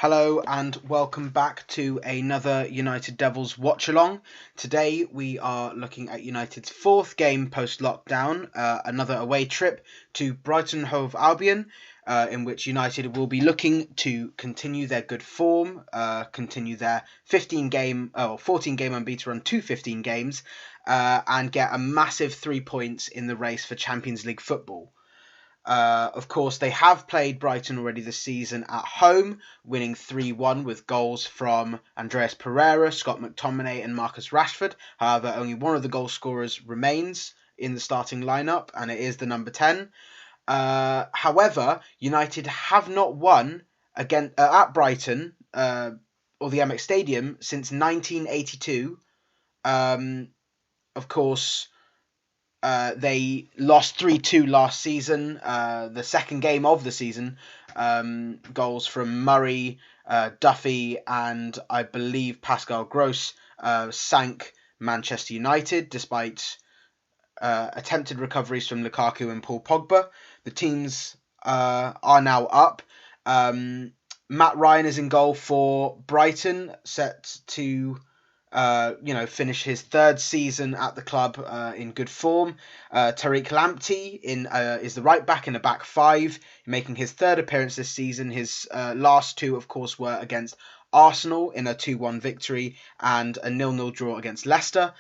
Hello and welcome back to another United Devils watch-along. Today we are looking at United's fourth game post-lockdown, another away trip to Brighton Hove Albion, in which United will be looking to continue their good form, continue their 14 game unbeaten run to 15 games, and get a massive 3 points in the race for Champions League football. Of course, they have played Brighton already this season at home, winning 3-1 with goals from Andreas Pereira, Scott McTominay and Marcus Rashford. However, only one of the goal scorers remains in the starting lineup, and it is the number 10. However, United have not won again at Brighton or the MX Stadium since 1982. Of course, they lost 3-2 last season, the second game of the season. Goals from Murray, Duffy, and I believe Pascal Gross sank Manchester United despite attempted recoveries from Lukaku and Paul Pogba. The teams are now up. Matt Ryan is in goal for Brighton, set to finish his third season at the club in good form. Tariq Lamptey is the right back in a back five, making his third appearance this season. His last two, of course, were against Arsenal in a 2-1 victory and a 0-0 draw against Leicester.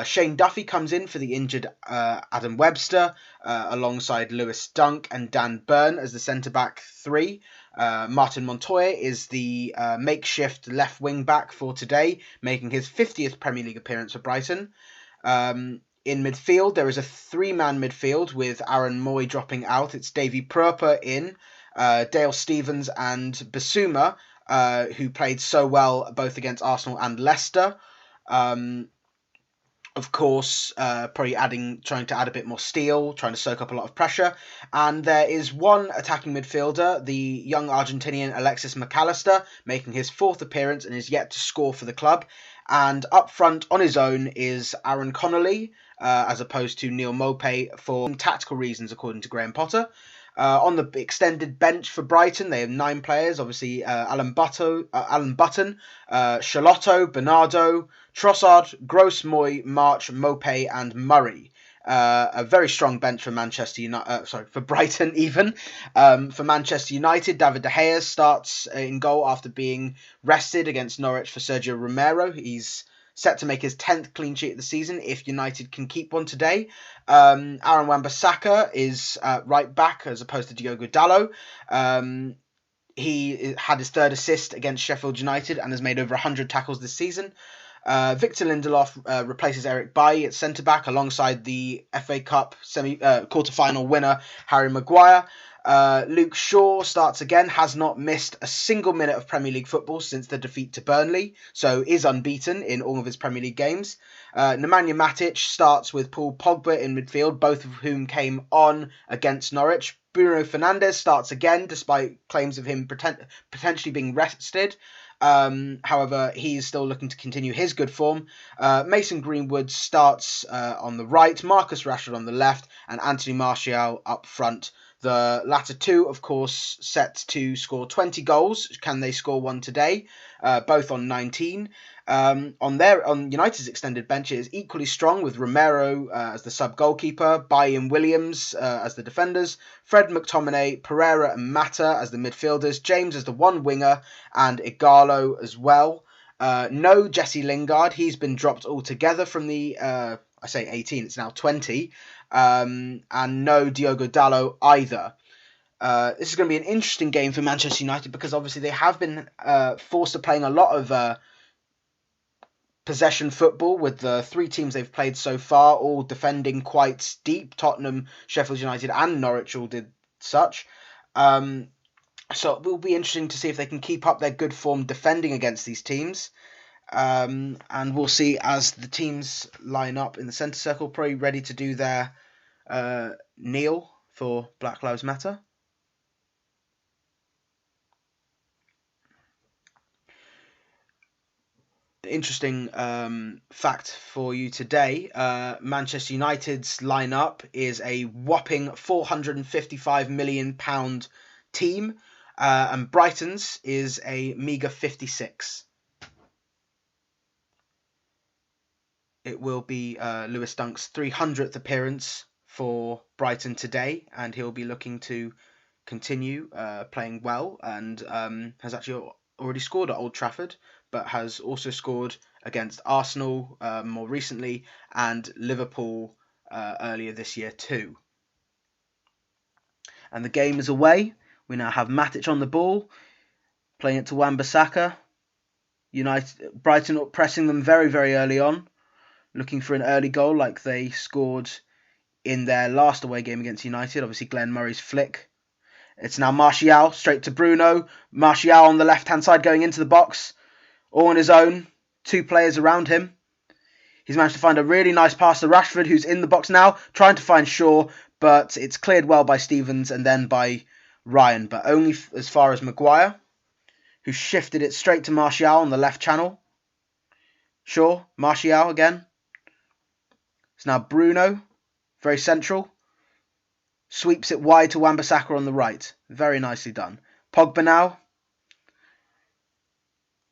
Shane Duffy comes in for the injured Adam Webster, alongside Lewis Dunk and Dan Burn as the centre-back three. Martin Montoya is the makeshift left wing back for today, making his 50th Premier League appearance for Brighton. In midfield, there is a three-man midfield with Aaron Moy dropping out. It's Davy Pröper in, Dale Stephens and Bissouma, who played so well both against Arsenal and Leicester. Of course, probably trying to add a bit more steel, trying to soak up a lot of pressure. And there is one attacking midfielder, the young Argentinian Alexis McAllister, making his fourth appearance and is yet to score for the club. And up front on his own is Aaron Connolly, as opposed to Neil Maupay for tactical reasons, according to Graham Potter. On the extended bench for Brighton, they have 9 players. Obviously, Alan Button, Charlotto, Bernardo, Trossard, Gross, Moy, March, Maupay, and Murray. A very strong bench for for Brighton even. For Manchester United, David De Gea starts in goal after being rested against Norwich for Sergio Romero. He's set to make his 10th clean sheet of the season if United can keep one today. Aaron Wan-Bissaka is right back as opposed to Diogo Dalot. He had his third assist against Sheffield United and has made over 100 tackles this season. Victor Lindelof replaces Eric Bailly at centre-back alongside the FA Cup quarter-final winner Harry Maguire. Luke Shaw starts again, has not missed a single minute of Premier League football since the defeat to Burnley, so is unbeaten in all of his Premier League games. Nemanja Matic starts with Paul Pogba in midfield, both of whom came on against Norwich. Bruno Fernandes starts again, despite claims of him potentially being rested. However, he's still looking to continue his good form. Mason Greenwood starts on the right, Marcus Rashford on the left, and Anthony Martial up front. The latter two, of course, set to score 20 goals. Can they score one today? Both on 19. On United's extended bench, it is equally strong with Romero as the sub-goalkeeper, Bailly and Williams as the defenders, Fred, McTominay, Pereira and Mata as the midfielders, James as the one winger, and Igalo as well. No Jesse Lingard. He's been dropped altogether from the, I say 18, it's now 20. And no Diogo Dalot either. This is going to be an interesting game for Manchester United because obviously they have been forced to playing a lot of possession football with the 3 teams they've played so far, all defending quite deep. Tottenham, Sheffield United and Norwich all did such. So it will be interesting to see if they can keep up their good form defending against these teams. And we'll see as the teams line up in the centre circle, probably ready to do their kneel for Black Lives Matter. Interesting fact for you today. Manchester United's lineup is a whopping £455 million team. And Brighton's is a meagre 56. It will be Lewis Dunk's 300th appearance for Brighton today, and he'll be looking to continue playing well, and has actually already scored at Old Trafford, but has also scored against Arsenal more recently, and Liverpool earlier this year too. And the game is away. We now have Matic on the ball, playing it to Wan-Bissaka. Brighton pressing them very, very early on, looking for an early goal like they scored in their last away game against United. Obviously, Glenn Murray's flick. It's now Martial, straight to Bruno. Martial on the left-hand side going into the box, all on his own. 2 players around him. He's managed to find a really nice pass to Rashford, who's in the box now, trying to find Shaw, but it's cleared well by Stevens and then by Ryan, but only as far as Maguire, who shifted it straight to Martial on the left channel. Shaw, Martial again. It's now Bruno, very central. Sweeps it wide to Wan-Bissaka on the right. Very nicely done. Pogba now.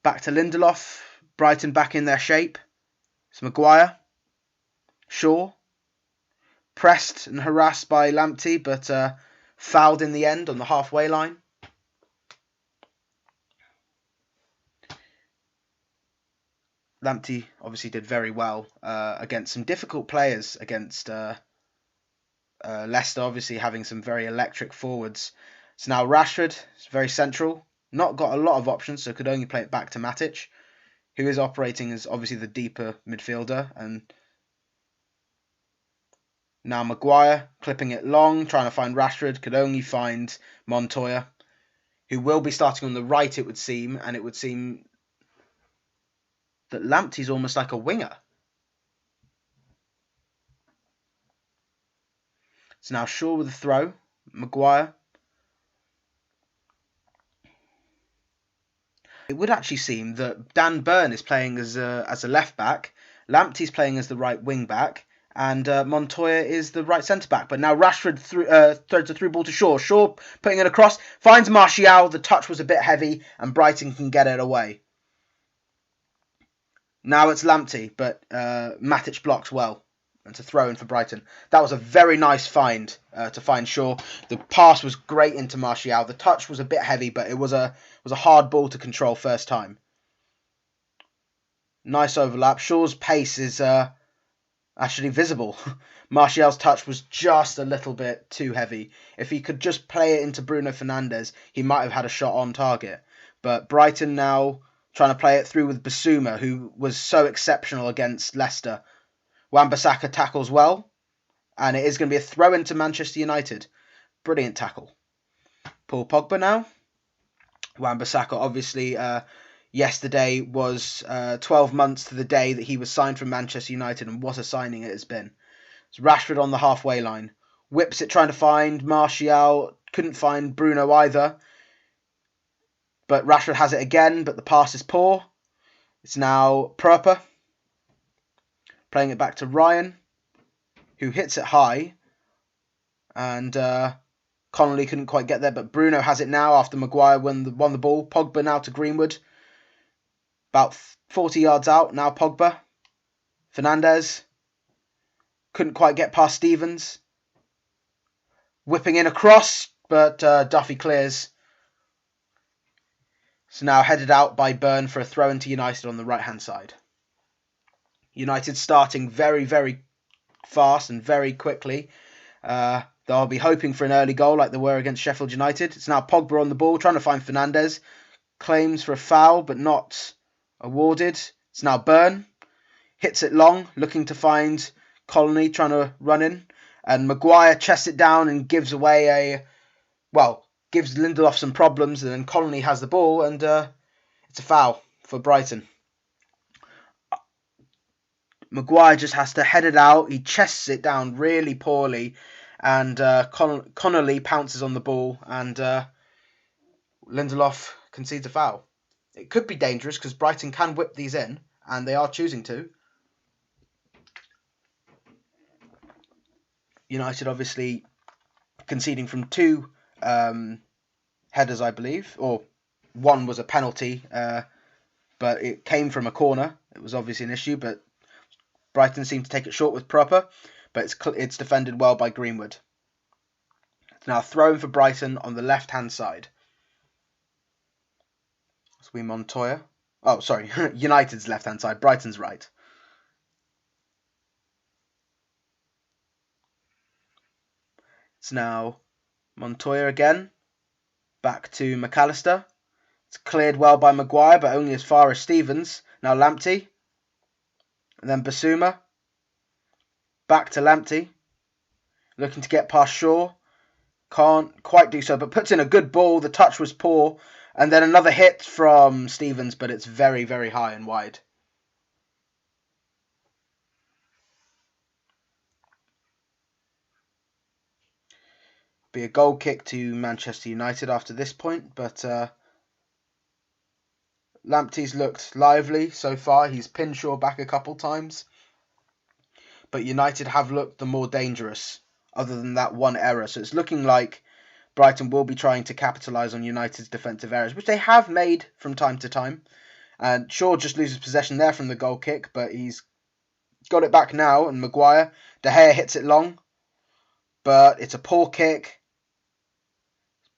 Back to Lindelof. Brighton back in their shape. It's Maguire. Shaw. Pressed and harassed by Lamptey, but fouled in the end on the halfway line. Lamptey obviously did very well against some difficult players against Leicester, obviously having some very electric forwards. So now Rashford is very central. Not got a lot of options, so could only play it back to Matic, who is operating as obviously the deeper midfielder. And now Maguire clipping it long, trying to find Rashford, could only find Montoya, who will be starting on the right, it would seem, and it would seem that Lamptey's almost like a winger. So now Shaw with the throw. Maguire. It would actually seem that Dan Burn is playing as a left back. Lamptey's playing as the right wing back. And Montoya is the right centre back. But now Rashford throws a through ball to Shaw. Shaw putting it across. Finds Martial. The touch was a bit heavy. And Brighton can get it away. Now it's Lamptey. But Matic blocks well. And to throw in for Brighton. That was a very nice find to find Shaw. The pass was great into Martial. The touch was a bit heavy, but it was a hard ball to control first time. Nice overlap. Shaw's pace is actually visible. Martial's touch was just a little bit too heavy. If he could just play it into Bruno Fernandes, he might have had a shot on target. But Brighton now trying to play it through with Basuma, who was so exceptional against Leicester. Wan-Bissaka tackles well, and it is going to be a throw into Manchester United. Brilliant tackle. Paul Pogba now. Wan-Bissaka obviously yesterday was 12 months to the day that he was signed from Manchester United, and what a signing it has been. It's Rashford on the halfway line. Whips it trying to find Martial. Couldn't find Bruno either. But Rashford has it again, but the pass is poor. It's now Proper. Playing it back to Ryan, who hits it high. And Connolly couldn't quite get there, but Bruno has it now after Maguire won the ball. Pogba now to Greenwood. About 40 yards out, now Pogba. Fernandes. Couldn't quite get past Stevens. Whipping in across, but Duffy clears. So now headed out by Burn for a throw into United on the right-hand side. United starting very, very fast and very quickly. They'll be hoping for an early goal like they were against Sheffield United. It's now Pogba on the ball, trying to find Fernandes. Claims for a foul, but not awarded. It's now Burn. Hits it long, looking to find Colony, trying to run in. And Maguire chests it down and gives away gives Lindelof some problems. And then Colony has the ball, and it's a foul for Brighton. Maguire just has to head it out. He chests it down really poorly. And Connolly pounces on the ball. And Lindelof concedes a foul. It could be dangerous because Brighton can whip these in. And they are choosing to. United obviously conceding from 2 headers, I believe, or one was a penalty, but it came from a corner. It was obviously an issue, but Brighton seemed to take it short with Proper, but it's defended well by Greenwood. It's now thrown for Brighton on the left-hand side. So we Montoya. Oh, sorry, United's left-hand side, Brighton's right. It's now Montoya again. Back to McAllister. It's cleared well by Maguire, but only as far as Stevens. Now Lamptey. And then Basuma. Back to Lamptey. Looking to get past Shaw. Can't quite do so, but puts in a good ball. The touch was poor. And then another hit from Stevens, but it's very, very high and wide. Be a goal kick to Manchester United after this point, but Lamptey's looked lively so far. He's pinned Shaw back a couple times. But United have looked the more dangerous, other than that one error. So it's looking like Brighton will be trying to capitalise on United's defensive errors, which they have made from time to time. And Shaw just loses possession there from the goal kick, but he's got it back now, and Maguire. De Gea hits it long, but it's a poor kick.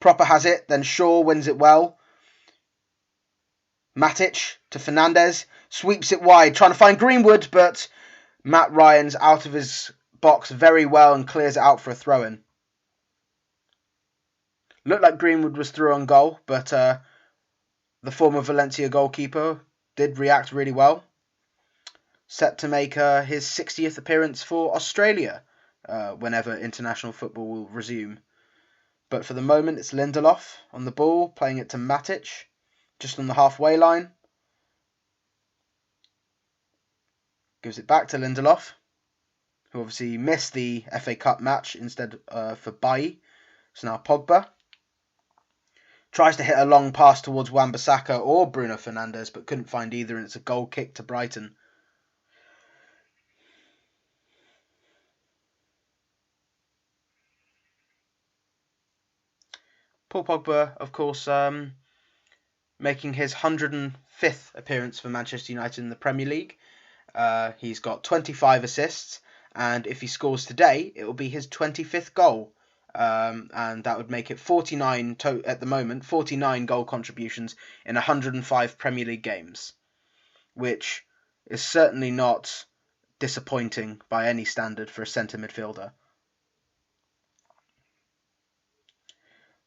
Proper has it, then Shaw wins it well. Matic to Fernandes, sweeps it wide, trying to find Greenwood, but Matt Ryan's out of his box very well and clears it out for a throw-in. Looked like Greenwood was through on goal, but the former Valencia goalkeeper did react really well. Set to make his 60th appearance for Australia whenever international football will resume. But for the moment, it's Lindelof on the ball, playing it to Matic, just on the halfway line. Gives it back to Lindelof, who obviously missed the FA Cup match instead for Bailly. So now Pogba tries to hit a long pass towards Wan-Bissaka or Bruno Fernandes, but couldn't find either, and it's a goal kick to Brighton. Paul Pogba, of course, making his 105th appearance for Manchester United in the Premier League. He's got 25 assists, and if he scores today, it will be his 25th goal. And that would make it 49 at the moment, 49 goal contributions in 105 Premier League games, which is certainly not disappointing by any standard for a centre midfielder.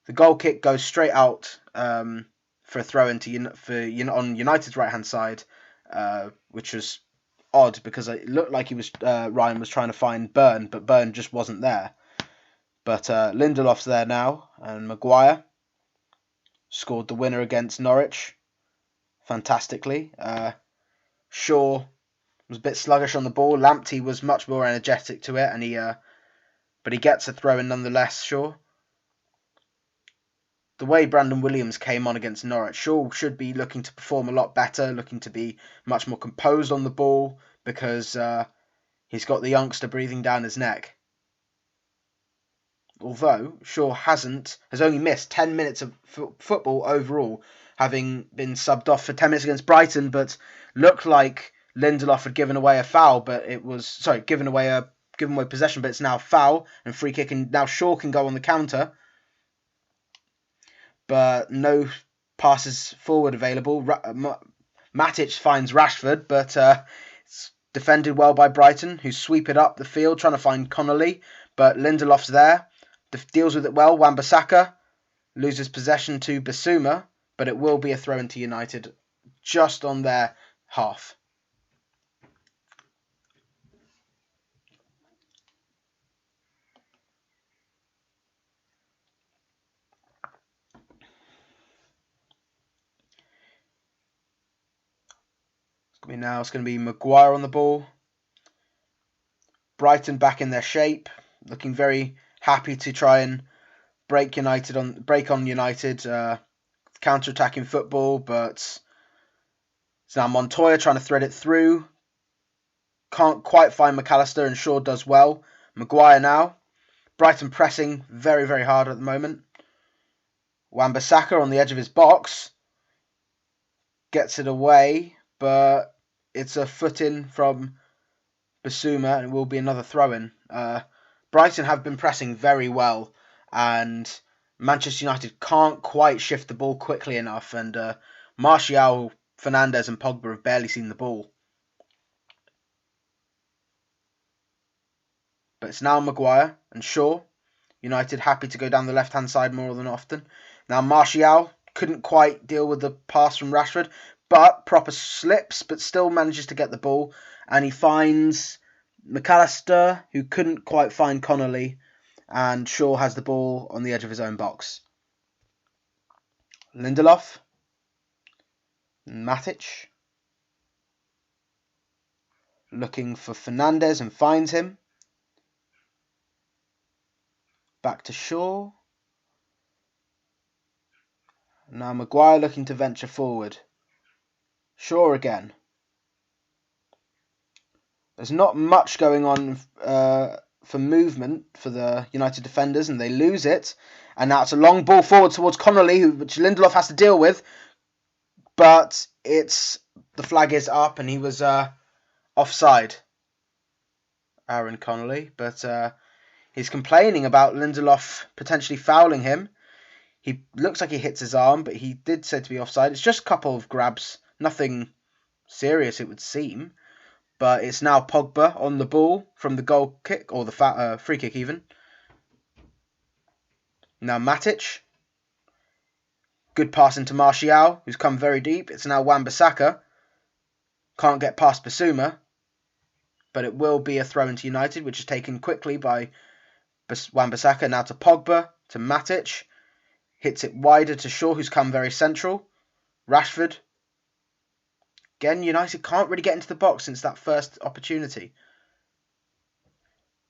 The goal kick goes straight out for a throw-in on United's right-hand side, which was odd because it looked like Ryan was trying to find Byrne, but Byrne just wasn't there. But Lindelof's there now, and Maguire scored the winner against Norwich fantastically. Shaw was a bit sluggish on the ball. Lamptey was much more energetic to it, but he gets a throw-in nonetheless, Shaw. The way Brandon Williams came on against Norwich, Shaw should be looking to perform a lot better, looking to be much more composed on the ball, because he's got the youngster breathing down his neck. Although Shaw has only missed 10 minutes of football overall, having been subbed off for 10 minutes against Brighton, but looked like Lindelof had given away a foul, but it was, given away possession, but it's now foul and free kick, and now Shaw can go on the counter. But no passes forward available. Matic finds Rashford, but it's defended well by Brighton, who sweep it up the field, trying to find Connolly, but Lindelof's there, deals with it well. Wan-Bissaka loses possession to Basuma, but it will be a throw into United just on their half. Now it's going to be Maguire on the ball. Brighton back in their shape, looking very happy to try and break on United, counter-attacking football, but it's now Montoya trying to thread it through. Can't quite find McAllister, and Shaw does well. Maguire now. Brighton pressing very, very hard at the moment. Wan-Bissaka on the edge of his box. Gets it away, but it's a foot in from Bissouma, and it will be another throw-in. Brighton have been pressing very well, and Manchester United can't quite shift the ball quickly enough, and Martial, Fernandes and Pogba have barely seen the ball. But it's now Maguire and Shaw. United happy to go down the left-hand side more than often. Now Martial couldn't quite deal with the pass from Rashford, but proper slips, but still manages to get the ball, and he finds McAllister, who couldn't quite find Connolly, and Shaw has the ball on the edge of his own box. Lindelof, Matic, looking for Fernandes and finds him. Back to Shaw. Now Maguire looking to venture forward. Shaw again. There's not much going on for movement for the United defenders, and they lose it. And now it's a long ball forward towards Connolly, which Lindelof has to deal with. But the flag is up, and he was offside, Aaron Connolly. But he's complaining about Lindelof potentially fouling him. He looks like he hits his arm, but he did say to be offside. It's just a couple of grabs, nothing serious it would seem. But it's now Pogba on the ball from the goal kick, or the free kick even. Now Matic. Good pass into Martial, who's come very deep. It's now Wan-Bissaka. Can't get past Bissouma. But it will be a throw into United, which is taken quickly by Wan-Bissaka. Now to Pogba, to Matic. Hits it wider to Shaw, who's come very central. Rashford. Again, United can't really get into the box since that first opportunity.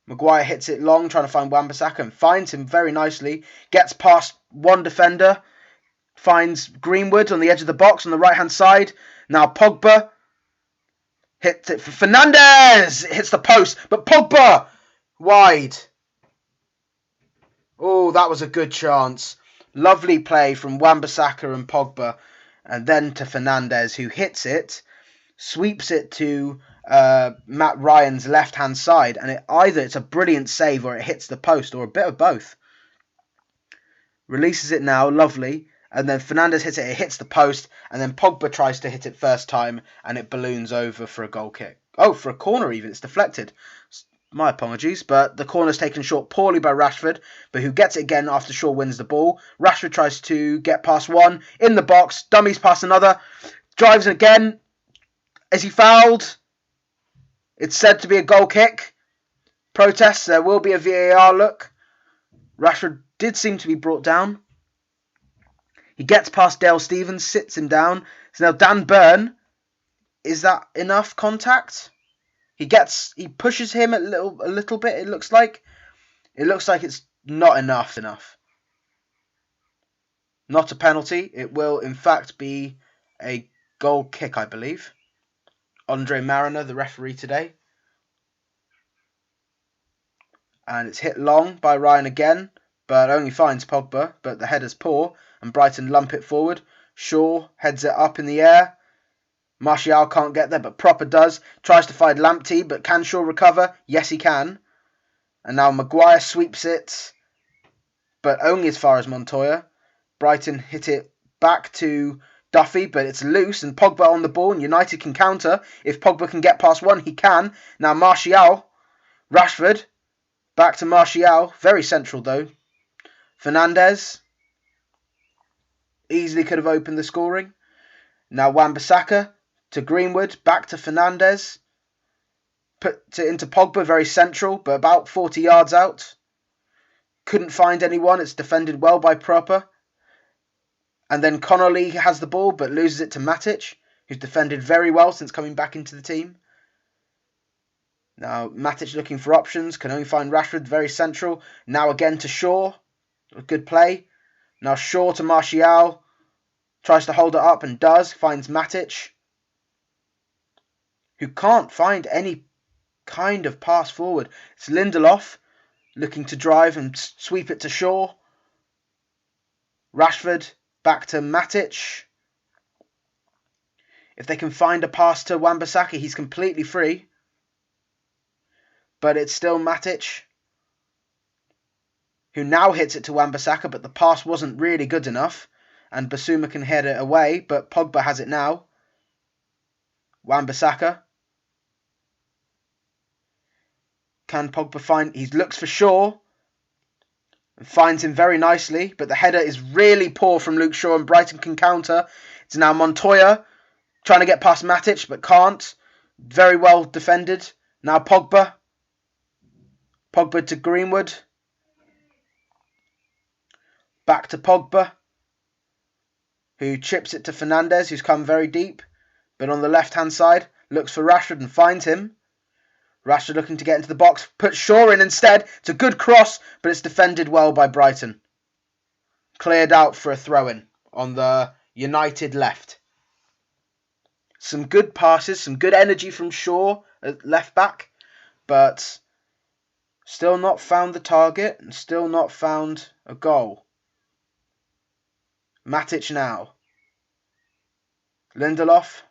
Maguire hits it long, trying to find Wan-Bissaka, and finds him very nicely. Gets past one defender. Finds Greenwood on the edge of the box on the right-hand side. Now Pogba. Hits it for Fernandes. It hits the post, but Pogba wide. Oh, that was a good chance. Lovely play from Wan-Bissaka and Pogba. And then to Fernandes, who hits it, sweeps it to Matt Ryan's left-hand side. And either it's a brilliant save or it hits the post, or a bit of both. Releases it now, lovely. And then Fernandes hits it, it hits the post. And then Pogba tries to hit it first time, and it balloons over for a goal kick. Oh, for a corner even, it's deflected. My apologies, but the corner's taken short poorly by Rashford, but who gets it again after Shaw wins the ball. Rashford tries to get past one, in the box, dummies past another, drives again. Is he fouled? It's said to be a goal kick. Protests, there will be a VAR look. Rashford did seem to be brought down. He gets past Dale Stephens, sits him down. So now Dan Burn, is that enough contact? He pushes him a little bit. It looks like it's not enough. Not a penalty. It will in fact be a goal kick, I believe. Andre Mariner, the referee today, and it's hit long by Ryan again, but only finds Pogba. But the header's poor, and Brighton lump it forward. Shaw heads it up in the air. Martial can't get there, but Proper does. Tries to find Lamptey, but can Shaw recover? Yes, he can. And now Maguire sweeps it, but only as far as Montoya. Brighton hit it back to Duffy, but it's loose, and Pogba on the ball, and United can counter. If Pogba can get past one, he can. Now Martial. Rashford. Back to Martial. Very central, though. Fernandes. Easily could have opened the scoring. Now Wan-Bissaka. To Greenwood, back to Fernandes. Put it into Pogba, very central, but about 40 yards out. Couldn't find anyone. It's defended well by Proper. And then Connolly has the ball, but loses it to Matic, who's defended very well since coming back into the team. Now Matic looking for options, can only find Rashford, very central. Now again to Shaw. A good play. Now Shaw to Martial. Tries to hold it up and does. Finds Matic, who can't find any kind of pass forward. It's Lindelof looking to drive and sweep it to Shaw. Rashford back to Matic. If they can find a pass to Wan-Bissaka, he's completely free. But it's still Matic, who now hits it to Wan-Bissaka, but the pass wasn't really good enough. And Basuma can head it away, but Pogba has it now. Wan-Bissaka. Can Pogba find... He looks for Shaw. And finds him very nicely, but the header is really poor from Luke Shaw, and Brighton can counter. It's now Montoya trying to get past Matic, but can't. Very well defended. Now Pogba. Pogba to Greenwood. Back to Pogba, who chips it to Fernandes, who's come very deep. But on the left-hand side, looks for Rashford and finds him. Rashford looking to get into the box, puts Shaw in instead. It's a good cross, but it's defended well by Brighton. Cleared out for a throw-in on the United left. Some good passes, some good energy from Shaw at left back, but still not found the target and still not found a goal. Matic now. Lindelof.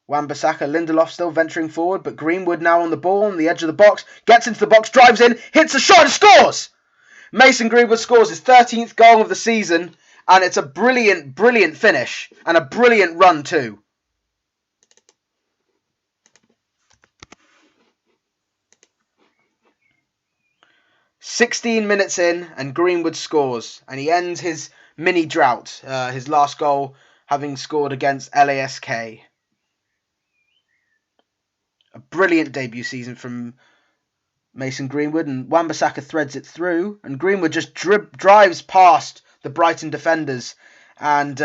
Wan-Bissaka, Lindelof still venturing forward, but Greenwood now on the ball on the edge of the box. Gets into the box, drives in, hits a shot and scores! Mason Greenwood scores his 13th goal of the season, and it's a brilliant, brilliant finish. And a brilliant run too. "16 minutes in and Greenwood scores, and he ends his mini drought, his last goal having scored against LASK. A brilliant debut season from Mason Greenwood, and Wan-Bissaka threads it through, and Greenwood just drives past the Brighton defenders and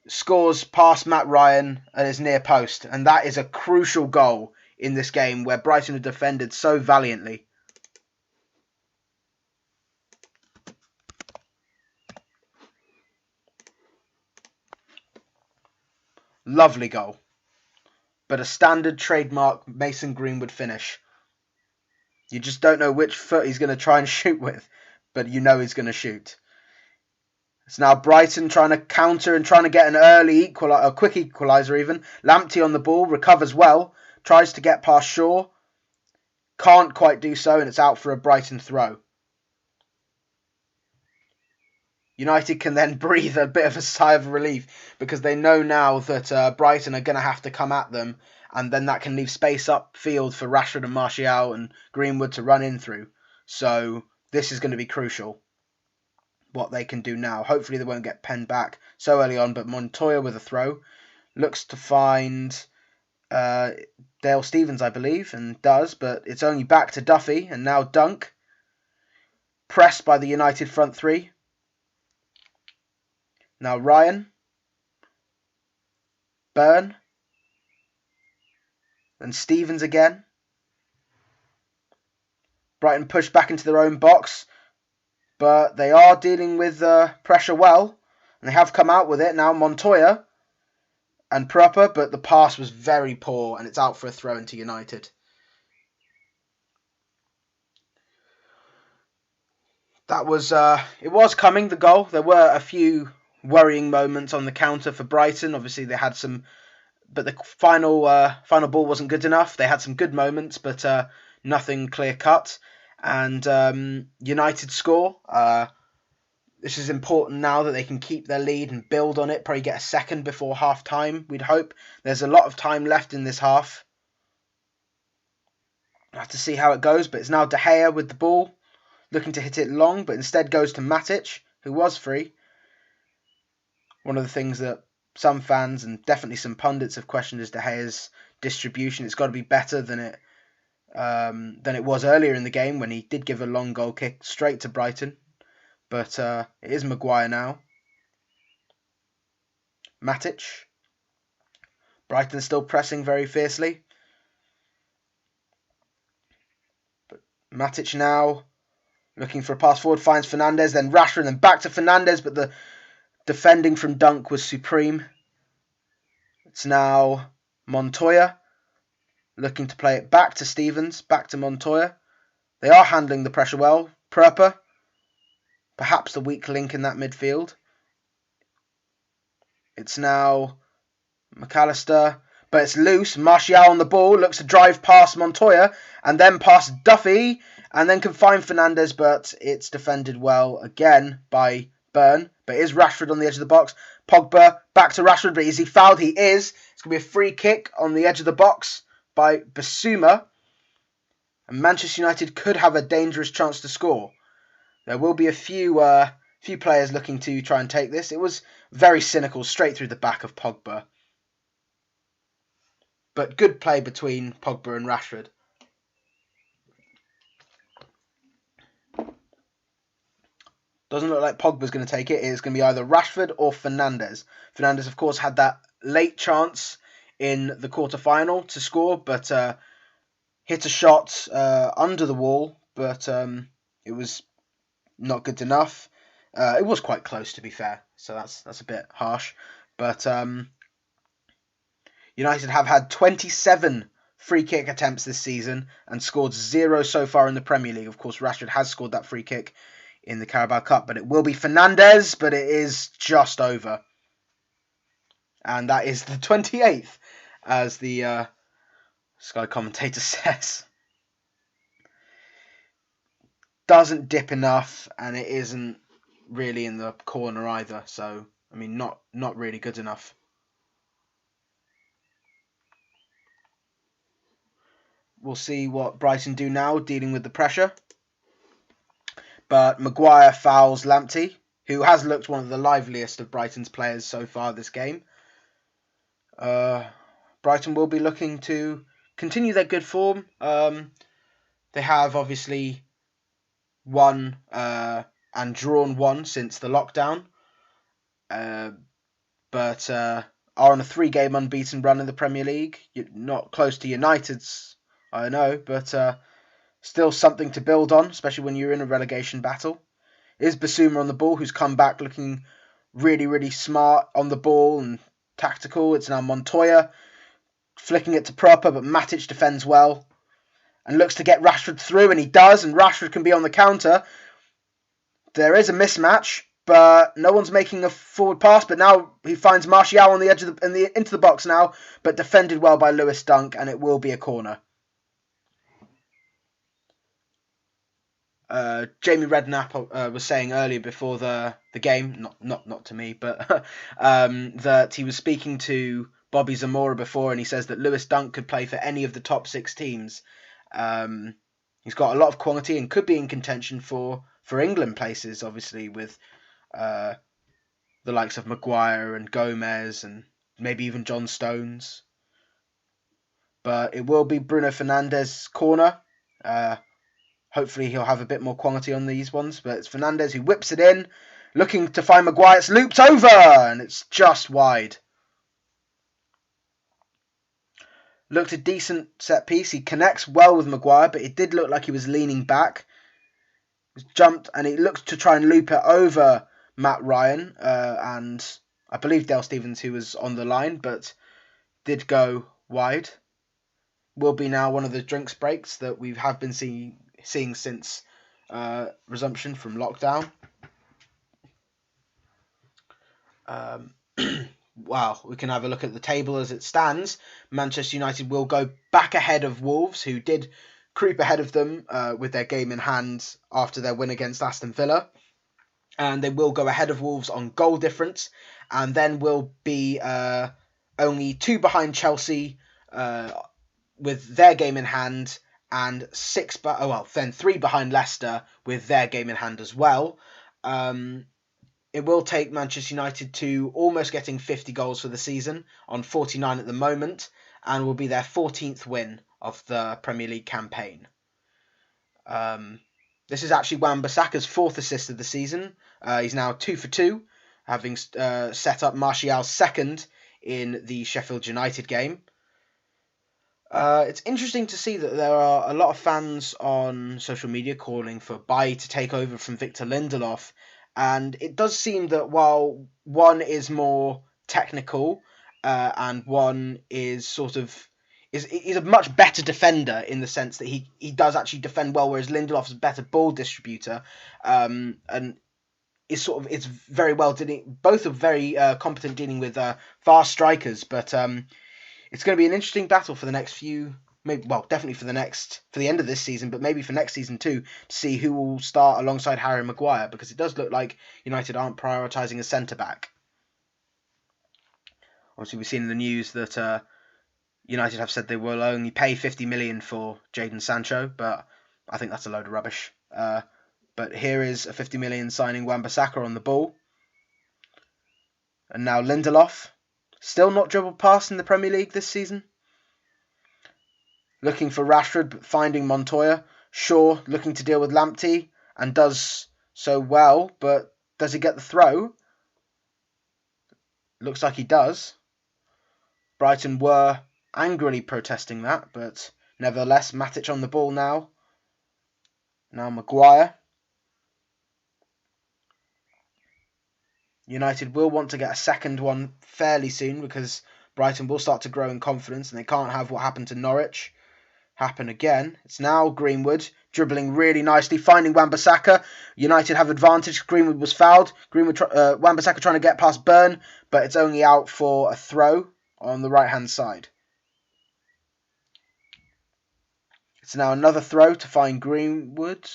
scores past Matt Ryan at his near post, and that is a crucial goal in this game where Brighton have defended so valiantly. Lovely goal. But a standard trademark Mason Greenwood finish. You just don't know which foot he's going to try and shoot with, but you know he's going to shoot. It's now Brighton trying to counter and trying to get an early a quick equaliser even. Lamptey on the ball, recovers well, tries to get past Shaw. Can't quite do so, and it's out for a Brighton throw. United can then breathe a bit of a sigh of relief because they know now that Brighton are going to have to come at them, and then that can leave space upfield for Rashford and Martial and Greenwood to run in through. So this is going to be crucial, what they can do now. Hopefully they won't get penned back so early on, but Montoya with a throw looks to find Dale Stephens, I believe, and does, but it's only back to Duffy, and now Dunk. Pressed by the United front three. Now Ryan. Byrne. And Stephens again. Brighton push back into their own box, but they are dealing with pressure well, and they have come out with it. Now Montoya and Proper, but the pass was very poor, and it's out for a throw into United. That was, it was coming, the goal. There were a few worrying moments on the counter for Brighton. Obviously they had some, but the final ball wasn't good enough. They had some good moments, but nothing clear cut. And United score. This is important now that they can keep their lead and build on it. Probably get a second before half time, we'd hope. There's a lot of time left in this half. We'll have to see how it goes, but it's now De Gea with the ball, looking to hit it long, but instead goes to Matic, who was free. One of the things that some fans and definitely some pundits have questioned is De Gea's distribution. It's got to be better than it was earlier in the game when he did give a long goal kick straight to Brighton. But it is Maguire now. Matic. Brighton still pressing very fiercely. But Matic now looking for a pass forward, finds Fernandes, then Rashford, then back to Fernandes, but the defending from Dunk was supreme. It's now Montoya looking to play it back to Stephens, back to Montoya. They are handling the pressure well. Proper perhaps the weak link in that midfield. It's now McAllister, but it's loose. Martial on the ball, looks to drive past Montoya, and then past Duffy, and then can find Fernandes, but it's defended well again by Byrne. But is Rashford on the edge of the box? Pogba back to Rashford, but is he fouled? He is. It's going to be a free kick on the edge of the box by Basuma. And Manchester United could have a dangerous chance to score. There will be a few players looking to try and take this. It was very cynical, straight through the back of Pogba. But good play between Pogba and Rashford. Doesn't look like Pogba's going to take it. It's going to be either Rashford or Fernandes. Fernandes, of course, had that late chance in the quarter-final to score, but hit a shot under the wall, but it was not good enough. It was quite close, to be fair, so that's a bit harsh. But United have had 27 free kick attempts this season and scored 0 so far in the Premier League. Of course, Rashford has scored that free kick in the Carabao Cup, but it will be Fernandes, but it is just over. And that is the 28th, as the Sky commentator says. Doesn't dip enough, and it isn't really in the corner either. So, I mean, not really good enough. We'll see what Brighton do now, dealing with the pressure. But Maguire fouls Lamptey, who has looked one of the liveliest of Brighton's players so far this game. Brighton will be looking to continue their good form. They have obviously won and drawn one since the lockdown, but are on a 3-game unbeaten run in the Premier League. Not close to United's, I know, but still something to build on, especially when you're in a relegation battle. It is Basuma on the ball, who's come back looking really, really smart on the ball and tactical. It's now Montoya flicking it to Proper, but Matic defends well and looks to get Rashford through, and he does, and Rashford can be on the counter. There is a mismatch, but no one's making a forward pass, but now he finds Martial on the edge of into the box now, but defended well by Lewis Dunk, and it will be a corner. Jamie Redknapp was saying earlier before the game, not to me, but that he was speaking to Bobby Zamora before, and he says that Lewis Dunk could play for any of the top 6 teams. He's got a lot of quality and could be in contention for England places, obviously, with the likes of Maguire and Gomez and maybe even John Stones. But it will be Bruno Fernandes' corner. Hopefully he'll have a bit more quality on these ones. But it's Fernandes who whips it in, looking to find Maguire. It's looped over, and it's just wide. Looked a decent set piece. He connects well with Maguire, but it did look like he was leaning back. He jumped, and he looked to try and loop it over Matt Ryan, and I believe Dale Stephens, who was on the line, but did go wide. Will be now one of the drinks breaks that we have been seeing since resumption from lockdown. Wow, we can have a look at the table as it stands. Manchester United will go back ahead of Wolves, who did creep ahead of them with their game in hand after their win against Aston Villa. And they will go ahead of Wolves on goal difference, and then will be only 2 behind Chelsea with their game in hand, and 3 behind Leicester with their game in hand as well. It will take Manchester United to almost getting 50 goals for the season, on 49 at the moment, and will be their 14th win of the Premier League campaign. This is actually Wan-Bissaka's 4th assist of the season. He's now 2 for 2, having set up Martial's 2nd in the Sheffield United game. It's interesting to see that there are a lot of fans on social media calling for Bailly to take over from Victor Lindelof. And it does seem that while one is more technical and one is he's a much better defender in the sense that he does actually defend well, whereas Lindelof's a better ball distributor. And it's very well dealing. Both are very competent dealing with fast strikers, but it's going to be an interesting battle for the next few. Maybe, well, definitely for the end of this season, but maybe for next season too, to see who will start alongside Harry Maguire, because it does look like United aren't prioritising a centre back. Obviously, we've seen in the news that United have said they will only pay 50 million for Jadon Sancho, but I think that's a load of rubbish. But here is a 50 million signing Wan-Bissaka on the ball. And now Lindelof, still not dribbled past in the Premier League this season. Looking for Rashford, but finding Montoya. Shaw looking to deal with Lamptey, and does so well, but does he get the throw? Looks like he does. Brighton were angrily protesting that, but nevertheless, Matic on the ball now. Now Maguire. United will want to get a second one fairly soon, because Brighton will start to grow in confidence, and they can't have what happened to Norwich happen again. It's now Greenwood dribbling really nicely, finding Wan-Bissaka. United have advantage. Greenwood was fouled. Wan-Bissaka trying to get past Burn, but it's only out for a throw on the right-hand side. It's now another throw to find Greenwood.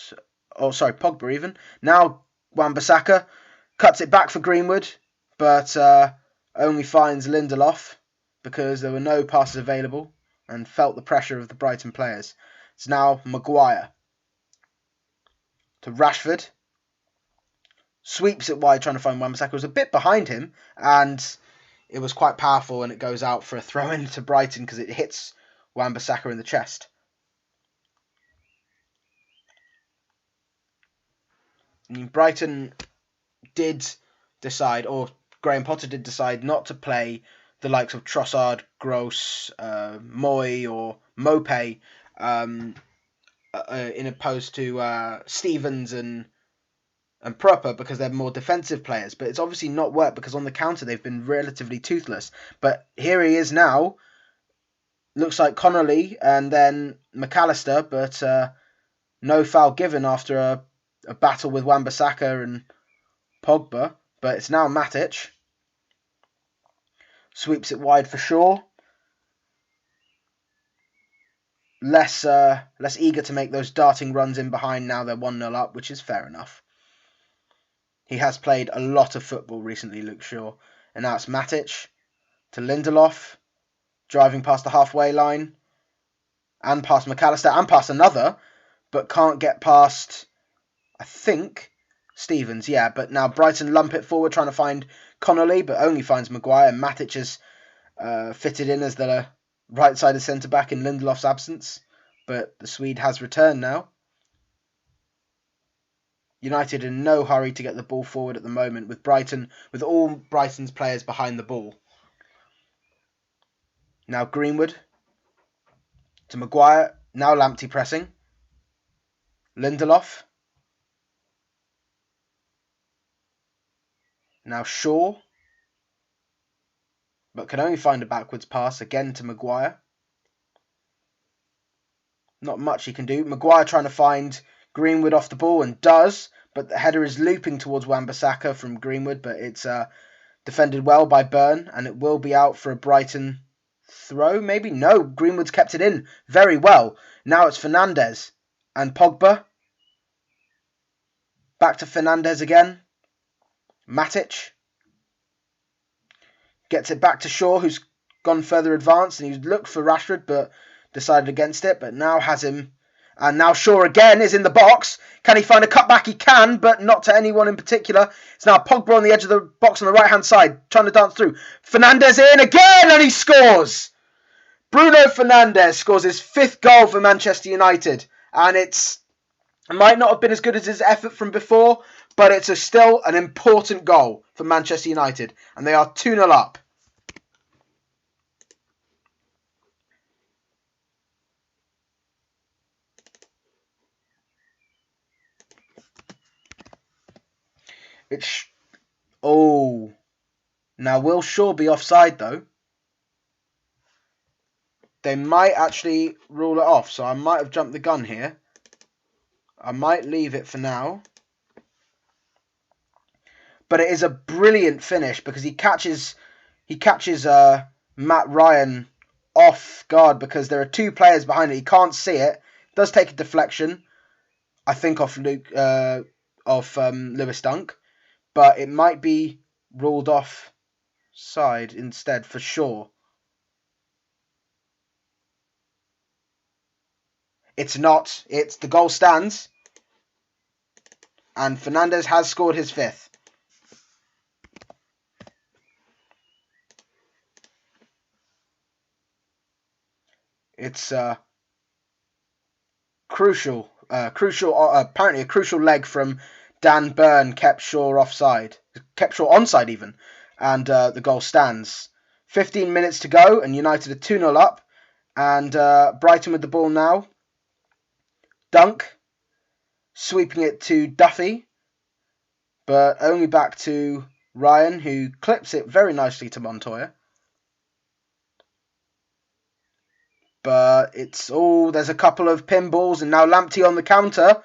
Oh, sorry, Pogba even. Now Wan-Bissaka cuts it back for Greenwood, but only finds Lindelof because there were no passes available and felt the pressure of the Brighton players. It's now Maguire to Rashford. Sweeps it wide trying to find Wan-Bissaka. It was a bit behind him, and it was quite powerful, and it goes out for a throw-in to Brighton because it hits Wan-Bissaka in the chest. I mean, Brighton did decide, or Graham Potter did decide, not to play the likes of Trossard, Gross, Moy, or Mopé, in opposed to Stevens and Proper, because they're more defensive players. But it's obviously not worked, because on the counter they've been relatively toothless. But here he is now. Looks like Connolly and then McAllister, but no foul given after a battle with Wan-Bissaka and Pogba. But it's now Matic. Sweeps it wide for Shaw. Less eager to make those darting runs in behind now they're 1-0 up, which is fair enough. He has played a lot of football recently, Luke Shaw. And now it's Matic to Lindelof, driving past the halfway line, and past McAllister, and past another, but can't get past, I think, Stevens, yeah. But now Brighton lump it forward, trying to find Connolly, but only finds Maguire. And Matic is fitted in as the right-sided centre-back in Lindelof's absence. But the Swede has returned now. United in no hurry to get the ball forward at the moment, with all Brighton's players behind the ball. Now Greenwood to Maguire. Now Lamptey pressing. Lindelof. Now Shaw. But can only find a backwards pass again to Maguire. Not much he can do. Maguire trying to find Greenwood off the ball, and does. But the header is looping towards Wan-Bissaka from Greenwood. But it's defended well by Burn. And it will be out for a Brighton throw, maybe? No, Greenwood's kept it in very well. Now it's Fernandes and Pogba. Back to Fernandes again. Matic gets it back to Shaw, who's gone further advanced, and he's looked for Rashford, but decided against it, but now has him. And now Shaw again is in the box. Can he find a cutback? He can, but not to anyone in particular. It's now Pogba on the edge of the box on the right-hand side, trying to dance through. Fernandes in again, and he scores! Bruno Fernandes scores his 5th goal for Manchester United. And it might not have been as good as his effort from before, but it's still an important goal for Manchester United. And they are 2-0 up. Now will Shaw be offside though? They might actually rule it off, so I might have jumped the gun here. I might leave it for now. but it is a brilliant finish because he catches Matt Ryan off guard because there are two players behind it. He can't see it. Does take a deflection, I think, off Lewis Dunk, but it might be ruled off side instead for sure. It's not. It's the goal stands, and Fernandes has scored his fifth. It's crucial. Apparently a crucial leg from Dan Burn kept Shaw offside. Kept Shaw onside even. And the goal stands. 15 minutes to go and United are 2-0 up. And Brighton with the ball now. Dunk. Sweeping it to Duffy. But only back to Ryan, who clips it very nicely to Montoya. But it's all, there's a couple of pinballs, and now Lamptey on the counter.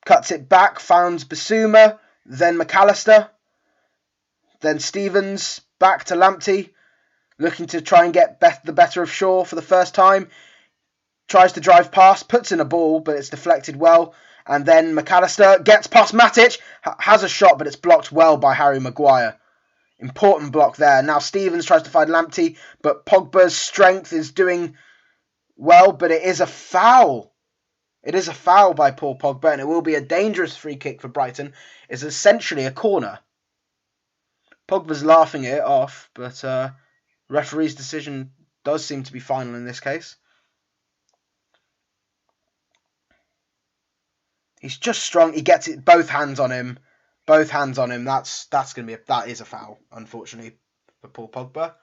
Cuts it back, finds Bissouma, then McAllister. Then Stevens, back to Lamptey, looking to try and get the better of Shaw for the first time. Tries to drive past, puts in a ball, but it's deflected well. And then McAllister gets past Matic, has a shot, but it's blocked well by Harry Maguire. Important block there. Now Stevens tries to find Lamptey, but Pogba's strength is doing well, but it is a foul. It is a foul by Paul Pogba, and it will be a dangerous free kick for Brighton. It's essentially a corner. Pogba's laughing it off, but referee's decision does seem to be final in this case. He's just strong. He gets it, both hands on him. Both hands on him. That is a foul, unfortunately, for Paul Pogba.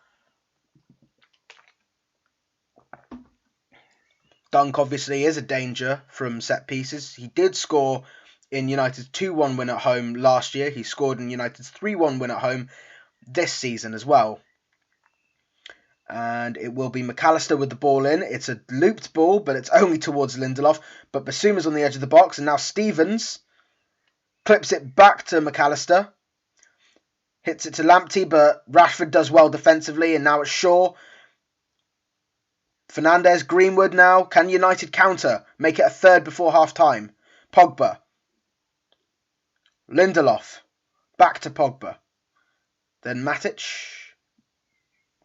Dunk obviously is a danger from set pieces. He did score in United's 2-1 win at home last year. He scored in United's 3-1 win at home this season as well. And it will be McAllister with the ball in. It's a looped ball, but it's only towards Lindelof. But Bissouma's on the edge of the box, and now Stevens clips it back to McAllister. Hits it to Lamptey, but Rashford does well defensively, and now it's Shaw. Fernandes, Greenwood now. Can United counter? Make it a third before half-time. Pogba. Lindelof. Back to Pogba. Then Matic.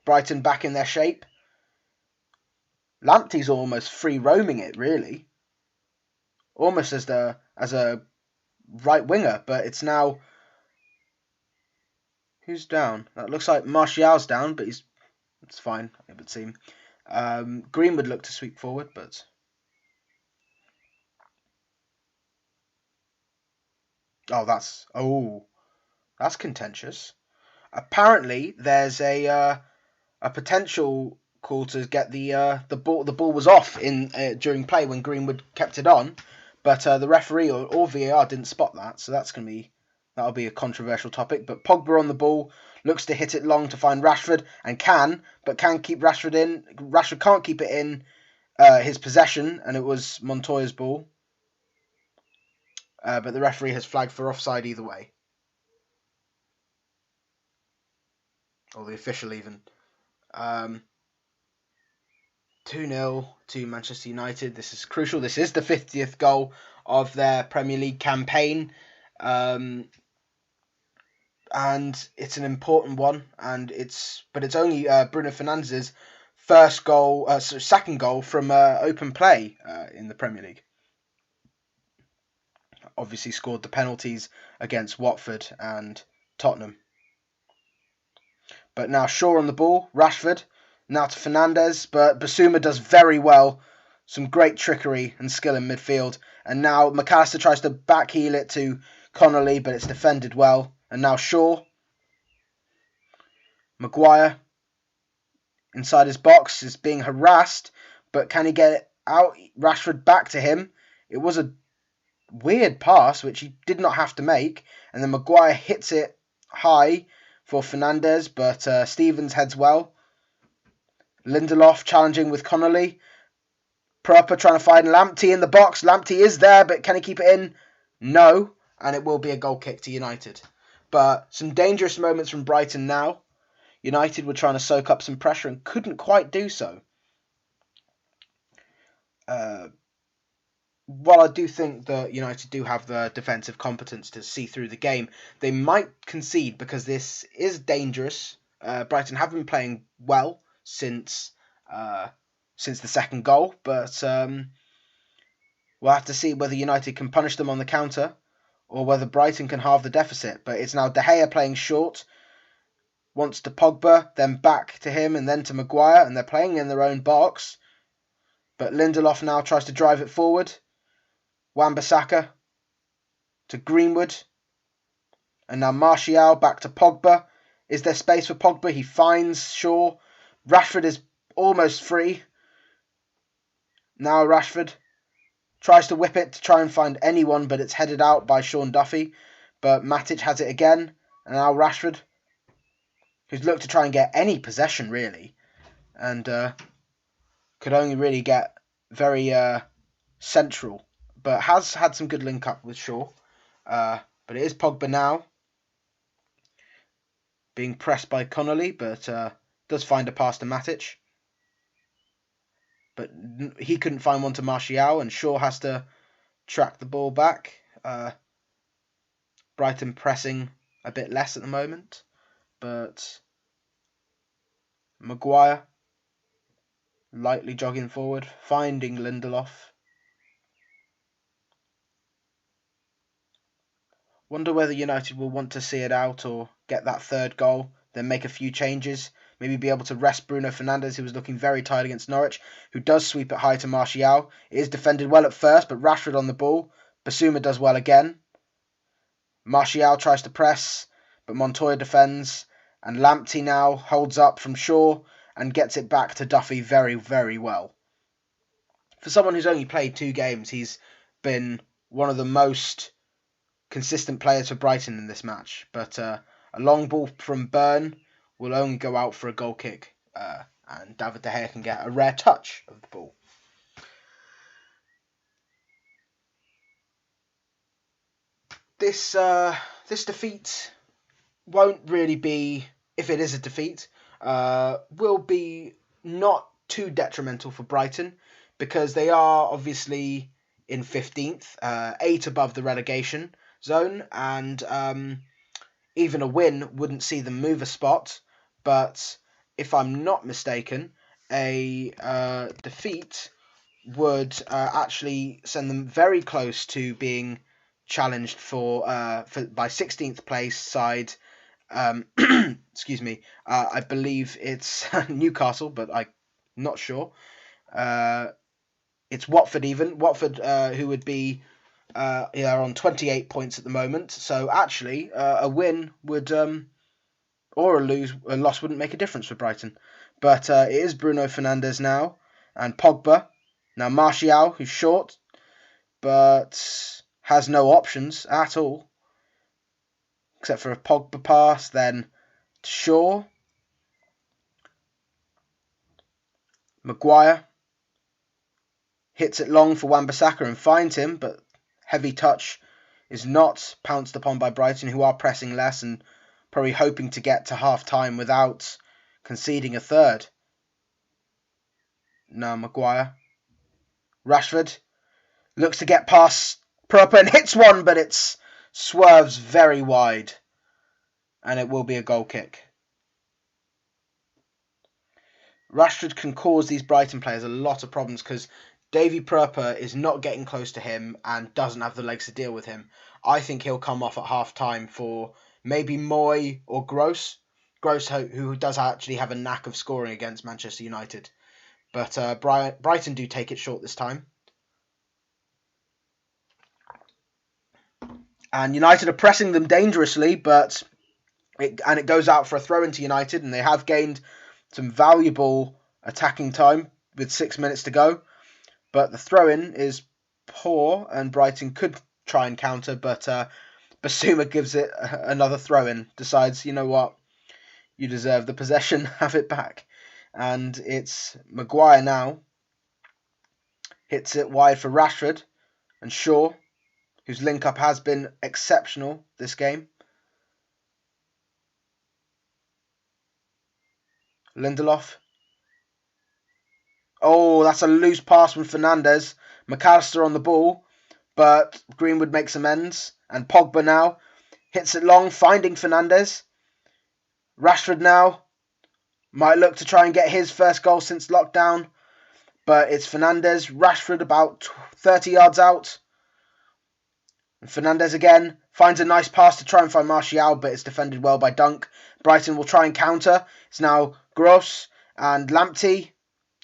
Brighton back in their shape. Lamptey's almost free roaming it, really. Almost as a right winger, but it's now... Who's down? That looks like Martial's down, but it's fine, it would seem. Greenwood looked to sweep forward, but... That's contentious. Apparently, there's a potential call to get the ball. The ball was off during play when Greenwood kept it on, but the referee or VAR didn't spot that, so that'll be a controversial topic. But Pogba on the ball looks to hit it long to find Rashford and can keep Rashford in. Rashford can't keep it in his possession, and it was Montoya's ball. But the referee has flagged for offside either way. Or the official even. 2-0 to Manchester United. This is crucial. This is the 50th goal of their Premier League campaign. And it's an important one. But it's only Bruno Fernandes' second goal from open play in the Premier League. Obviously scored the penalties against Watford and Tottenham. But now Shaw on the ball, Rashford, now to Fernandes, but Bissouma does very well. Some great trickery and skill in midfield. And now McAllister tries to backheel it to Connolly, but it's defended well. And now Shaw. Maguire, inside his box, is being harassed, but can he get it out? Rashford back to him. It was a weird pass, which he did not have to make. And then Maguire hits it high for Fernandes, but Stevens heads well. Lindelof challenging with Connolly. Proper trying to find Lamptey in the box. Lamptey is there, but can he keep it in? No. And it will be a goal kick to United. But some dangerous moments from Brighton now. United were trying to soak up some pressure and couldn't quite do so. While I do think that United do have the defensive competence to see through the game, they might concede because this is dangerous. Brighton have been playing well since the second goal, but we'll have to see whether United can punish them on the counter or whether Brighton can halve the deficit. But it's now De Gea playing short, once to Pogba, then back to him and then to Maguire, and they're playing in their own box. But Lindelof now tries to drive it forward. Wan-Bissaka to Greenwood. And now Martial back to Pogba. Is there space for Pogba? He finds Shaw. Rashford is almost free. Now Rashford tries to whip it to try and find anyone, but it's headed out by Sean Duffy. But Matic has it again. And now Rashford, who's looked to try and get any possession, really. And could only really get very central. But has had some good link-up with Shaw. But it is Pogba now, being pressed by Connolly, but does find a pass to Matic. But he couldn't find one to Martial, and Shaw has to track the ball back. Brighton pressing a bit less at the moment, but Maguire lightly jogging forward, finding Lindelof. Wonder whether United will want to see it out or get that third goal, then make a few changes. Maybe be able to rest Bruno Fernandes, who was looking very tired against Norwich, who does sweep it high to Martial. It is defended well at first, but Rashford on the ball. Basuma does well again. Martial tries to press, but Montoya defends. And Lamptey now holds up from Shaw and gets it back to Duffy very, very well. For someone who's only played 2 games, he's been one of the most consistent players for Brighton in this match. But a long ball from Byrne will only go out for a goal kick, and David De Gea can get a rare touch of the ball. This defeat won't really be, if it is a defeat, will be not too detrimental for Brighton because they are obviously in 15th, 8 above the relegation zone, and even a win wouldn't see them move a spot. But if I'm not mistaken, a defeat would actually send them very close to being challenged for by 16th place side. Excuse me. I believe it's Newcastle, but I'm not sure. It's Watford even. Watford, who would be are on 28 points at the moment. So actually, a win would or a loss wouldn't make a difference for Brighton. But it is Bruno Fernandes now and Pogba. Now Martial, who's short, but has no options at all, except for a Pogba pass, then to Shaw. Maguire hits it long for Wan-Bissaka and finds him, but heavy touch is not pounced upon by Brighton, who are pressing less and probably hoping to get to half-time without conceding a third. Now Maguire. Rashford looks to get past Proper and hits one, but it swerves very wide. And it will be a goal kick. Rashford can cause these Brighton players a lot of problems because Davy Proper is not getting close to him and doesn't have the legs to deal with him. I think he'll come off at half-time for maybe Moy or Gross. Gross, who does actually have a knack of scoring against Manchester United. But Brighton do take it short this time. And United are pressing them dangerously, but it goes out for a throw into United, and they have gained some valuable attacking time with 6 minutes to go. But the throw-in is poor, and Brighton could try and counter, but Basuma gives it another throw-in, decides, you know what, you deserve the possession, have it back. And it's Maguire now, hits it wide for Rashford, and Shaw, whose link-up has been exceptional this game. Lindelof. Oh, that's a loose pass from Fernandes. McAllister on the ball, but Greenwood makes amends. And Pogba now hits it long, finding Fernandes. Rashford now might look to try and get his first goal since lockdown, but it's Fernandes. Rashford about 30 yards out. And Fernandes again finds a nice pass to try and find Martial, but it's defended well by Dunk. Brighton will try and counter. It's now Gross and Lamptey.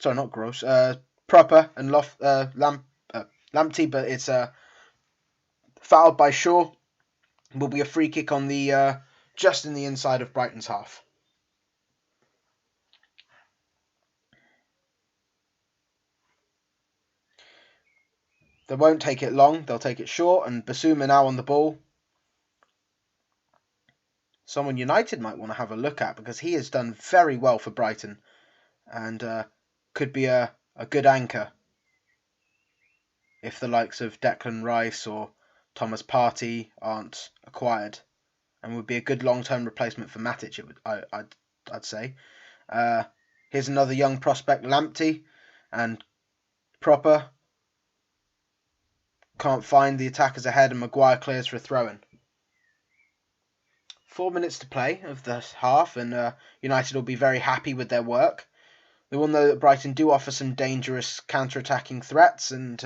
Sorry, not Gross. Proper and Lamptey, but it's fouled by Shaw. Will be a free kick on the just in the inside of Brighton's half. They won't take it long. They'll take it short, and Basuma now on the ball. Someone United might want to have a look at because he has done very well for Brighton and could be a good anchor if the likes of Declan Rice or Thomas Partey aren't acquired, and would be a good long-term replacement for Matic. I'd say. Here's another young prospect, Lamptey, and Proper can't find the attackers ahead, and Maguire clears for a throw-in. 4 minutes to play of the half, and United will be very happy with their work. They will know that Brighton do offer some dangerous counter-attacking threats, and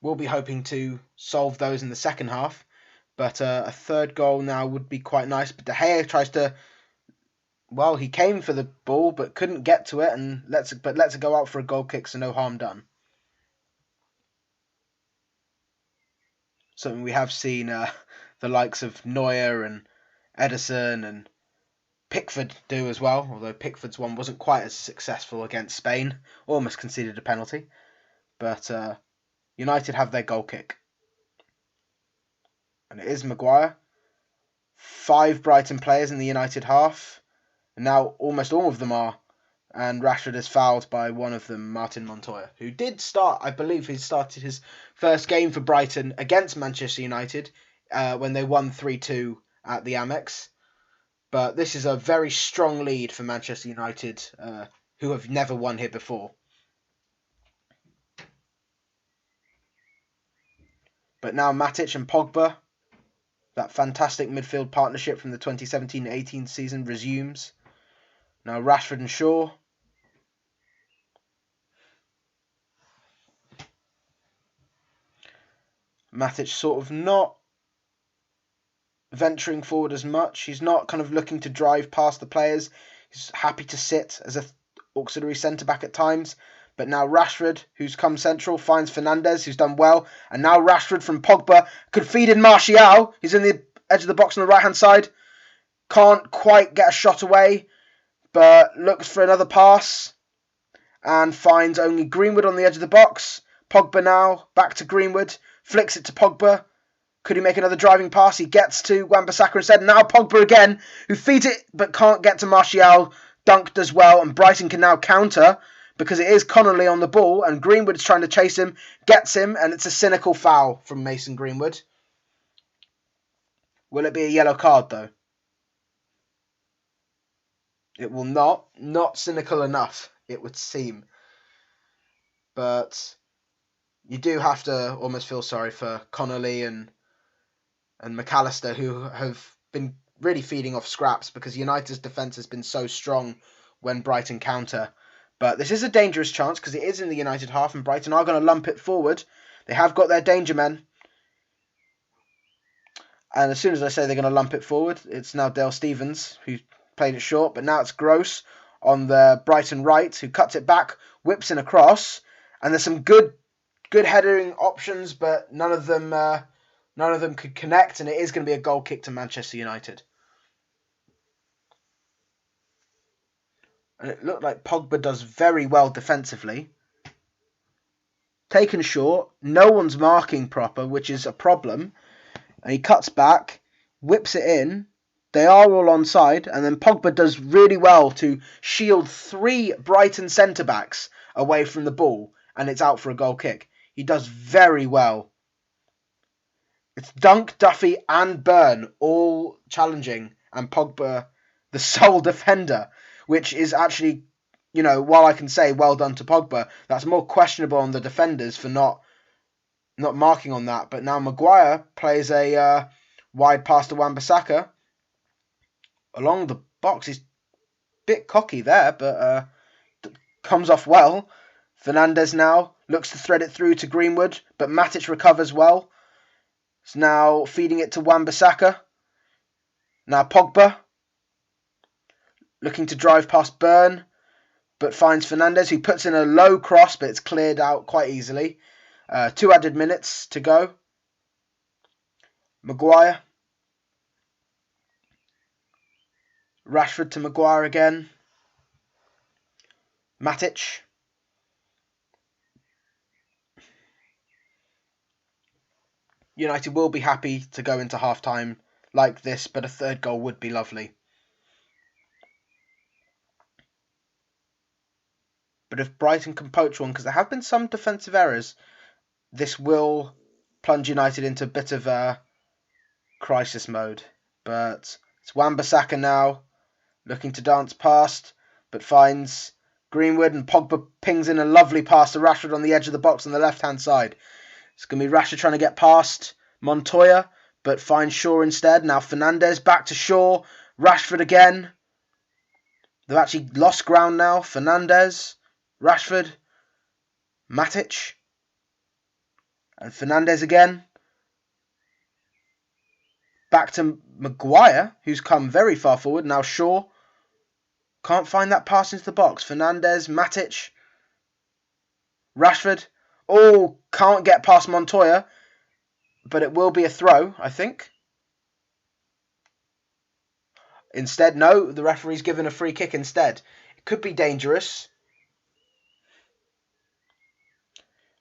we'll be hoping to solve those in the second half. But a third goal now would be quite nice. But De Gea tries to... Well, he came for the ball, but couldn't get to it, and lets it go out for a goal kick, so no harm done. Something we have seen the likes of Neuer and Ederson and Pickford do as well, although Pickford's one wasn't quite as successful against Spain, almost conceded a penalty. But United have their goal kick. And it is Maguire. 5 Brighton players in the United half, and now almost all of them are. And Rashford is fouled by one of them, Martin Montoya, who did start, I believe he started his first game for Brighton against Manchester United when they won 3-2 at the Amex. But this is a very strong lead for Manchester United, who have never won here before. But now Matic and Pogba, that fantastic midfield partnership from the 2017-18 season, resumes. Now Rashford and Shaw. Matic sort of not venturing forward as much. He's not kind of looking to drive past the players. He's happy to sit as an auxiliary centre-back at times. But now Rashford, who's come central, finds Fernandes, who's done well. And now Rashford from Pogba could feed in Martial. He's in the edge of the box on the right-hand side. Can't quite get a shot away, but looks for another pass and finds only Greenwood on the edge of the box. Pogba now, back to Greenwood, flicks it to Pogba. Could he make another driving pass? He gets to Wan-Bissaka instead. Now Pogba again, who feeds it but can't get to Martial. Dunk does well, and Brighton can now counter because it is Connolly on the ball, and Greenwood is trying to chase him, gets him, and it's a cynical foul from Mason Greenwood. Will it be a yellow card, though? It will not. Not cynical enough, it would seem. But you do have to almost feel sorry for Connolly and McAllister, who have been really feeding off scraps because United's defence has been so strong when Brighton counter. But this is a dangerous chance because it is in the United half, and Brighton are going to lump it forward. They have got their danger men. And as soon as I say they're going to lump it forward, it's now Dale Stephens who played it short, but now it's Gross on the Brighton right who cuts it back, whips in across, and there's some good headering options, but none of them could connect, and it is going to be a goal kick to Manchester United. And it looked like Pogba does very well defensively. Taken short, no one's marking proper, which is a problem. And he cuts back, whips it in. They are all onside, and then Pogba does really well to shield 3 Brighton centre-backs away from the ball, and it's out for a goal kick. He does very well. It's Dunk, Duffy and Byrne all challenging, and Pogba the sole defender, which is actually, while I can say well done to Pogba, that's more questionable on the defenders for not marking on that. But now Maguire plays a wide pass to Wan-Bissaka along the box. He's a bit cocky there, but comes off well. Fernandes now looks to thread it through to Greenwood, but Matic recovers well. It's now feeding it to Wan-Bissaka. Now Pogba looking to drive past Burn, but finds Fernandes, who puts in a low cross, but it's cleared out quite easily. 2 added minutes to go. Maguire. Rashford to Maguire again. Matic. United will be happy to go into half-time like this, but a third goal would be lovely. But if Brighton can poach one, because there have been some defensive errors, this will plunge United into a bit of a crisis mode. But it's Wan-Bissaka now, looking to dance past, but finds Greenwood, and Pogba pings in a lovely pass to Rashford on the edge of the box on the left-hand side. It's going to be Rashford trying to get past Montoya, but finds Shaw instead. Now Fernandes back to Shaw. Rashford again. They've actually lost ground now. Fernandes, Rashford, Matic, and Fernandes again. Back to Maguire, who's come very far forward. Now Shaw. Can't find that pass into the box. Fernandes, Matic, Rashford. Oh, can't get past Montoya. But it will be a throw, I think. Instead, no, the referee's given a free kick instead. It could be dangerous.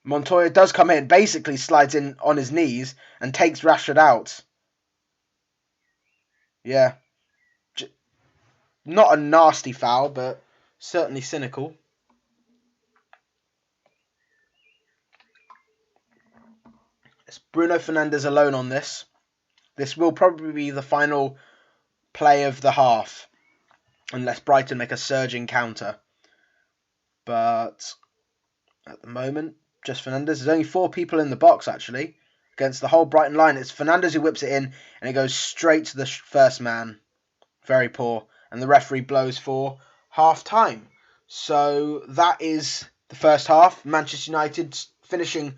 Montoya does come in, basically slides in on his knees and takes Rashford out. Yeah. Not a nasty foul, but certainly cynical. It's Bruno Fernandes alone on this. This will probably be the final play of the half, unless Brighton make a surging counter. But at the moment, just Fernandes. There's only 4 people in the box, actually, against the whole Brighton line. It's Fernandes who whips it in, and it goes straight to the first man. Very poor. And the referee blows for half-time. So that is the first half. Manchester United finishing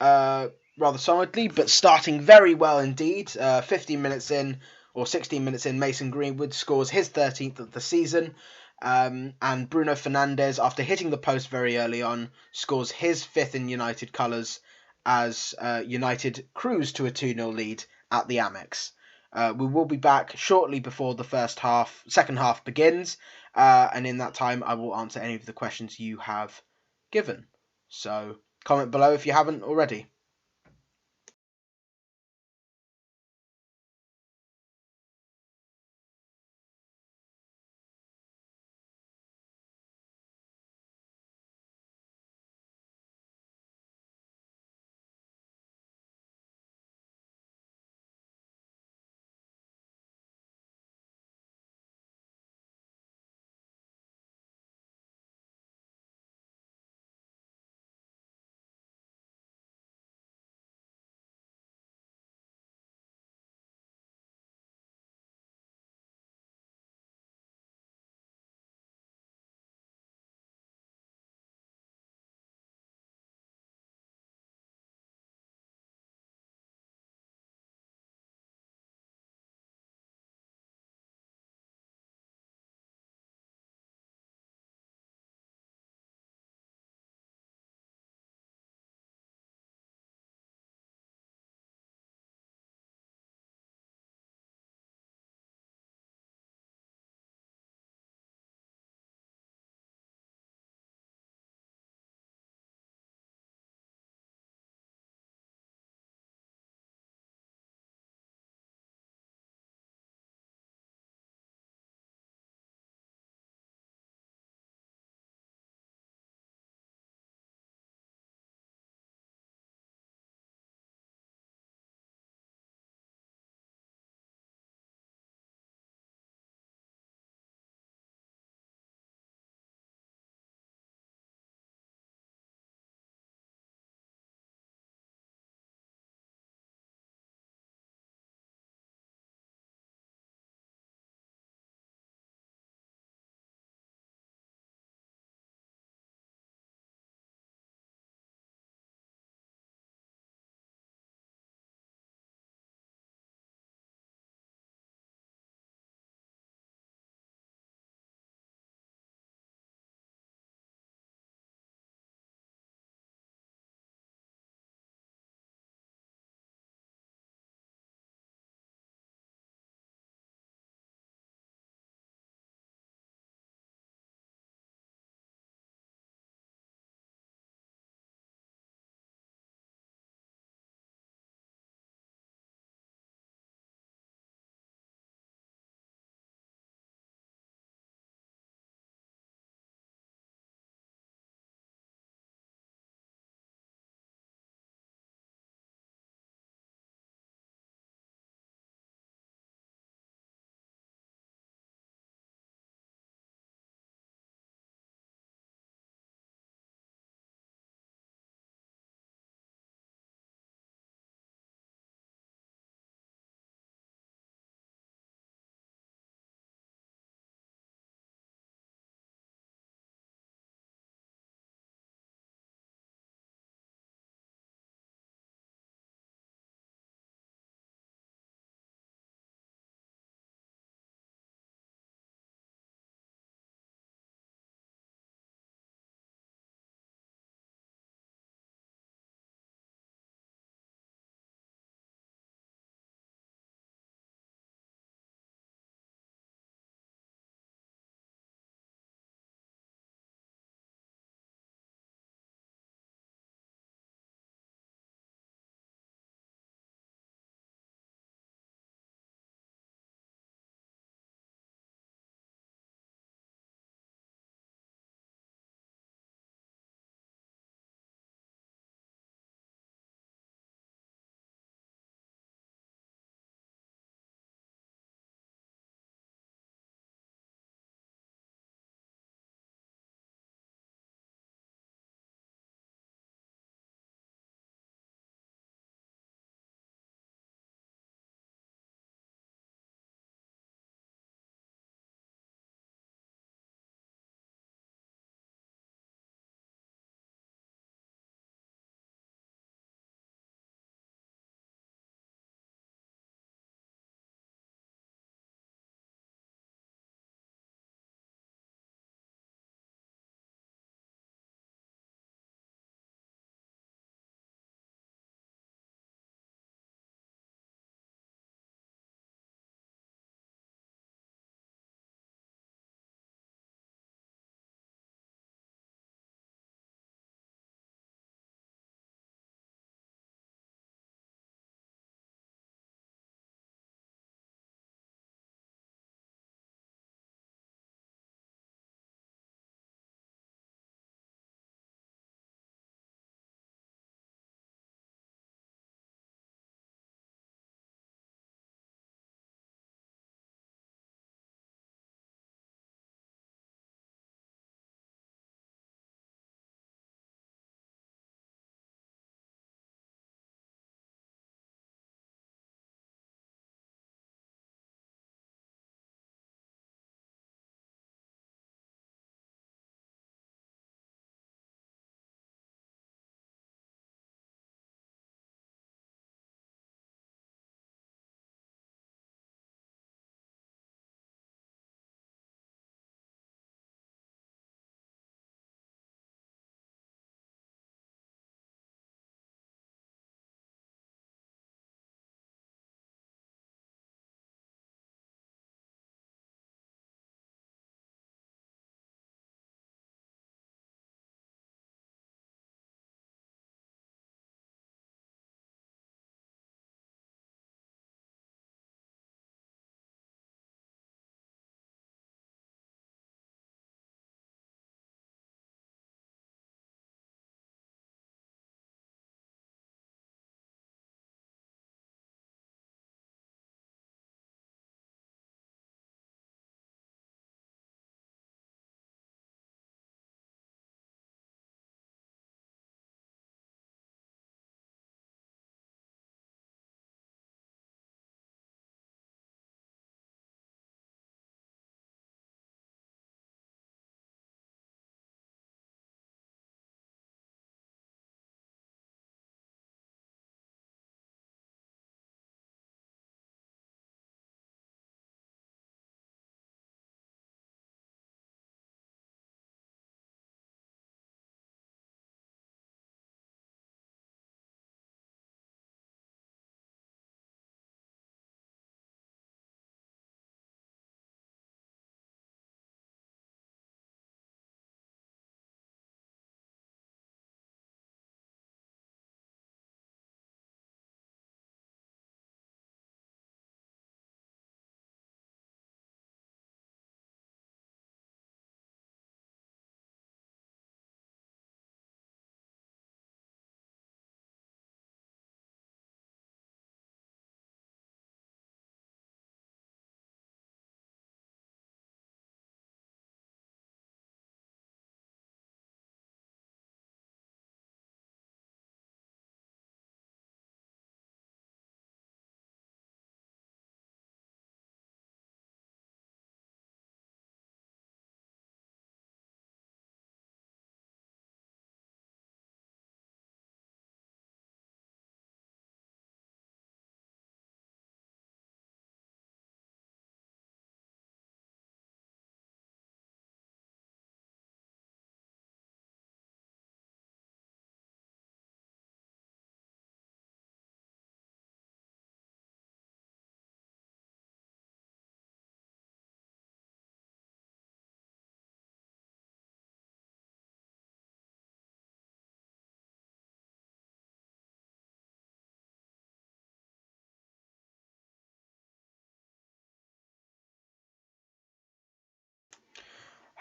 rather solidly, but starting very well indeed. 15 minutes in, or 16 minutes in, Mason Greenwood scores his 13th of the season. And Bruno Fernandes, after hitting the post very early on, scores his 5th in United colours as United cruise to a 2-0 lead at the Amex. We will be back shortly before the second half begins, and in that time I will answer any of the questions you have given. So comment below if you haven't already.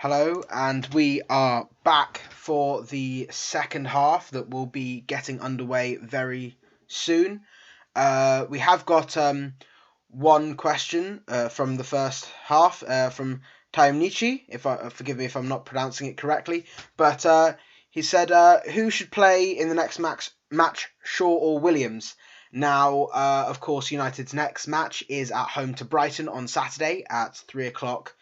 Hello, and we are back for the second half that will be getting underway very soon. We have got one question from the first half from Taimnichi. Forgive me if I'm not pronouncing it correctly, but he said, "Who should play in the next match, Shaw or Williams?" Now, of course, United's next match is at home to Brighton on Saturday at 3 o'clock.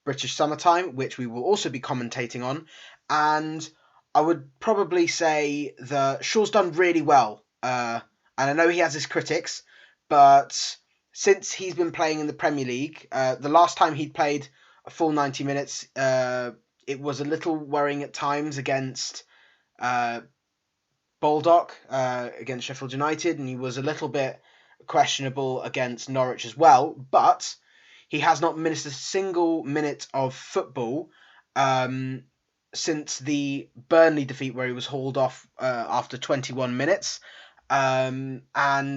British summertime, which we will also be commentating on. And I would probably say that Shaw's done really well. And I know he has his critics, but since he's been playing in the Premier League, the last time he played a full 90 minutes, it was a little worrying at times against Baldock, against Sheffield United, and he was a little bit questionable against Norwich as well. But he has not missed a single minute of football since the Burnley defeat, where he was hauled off after 21 minutes. And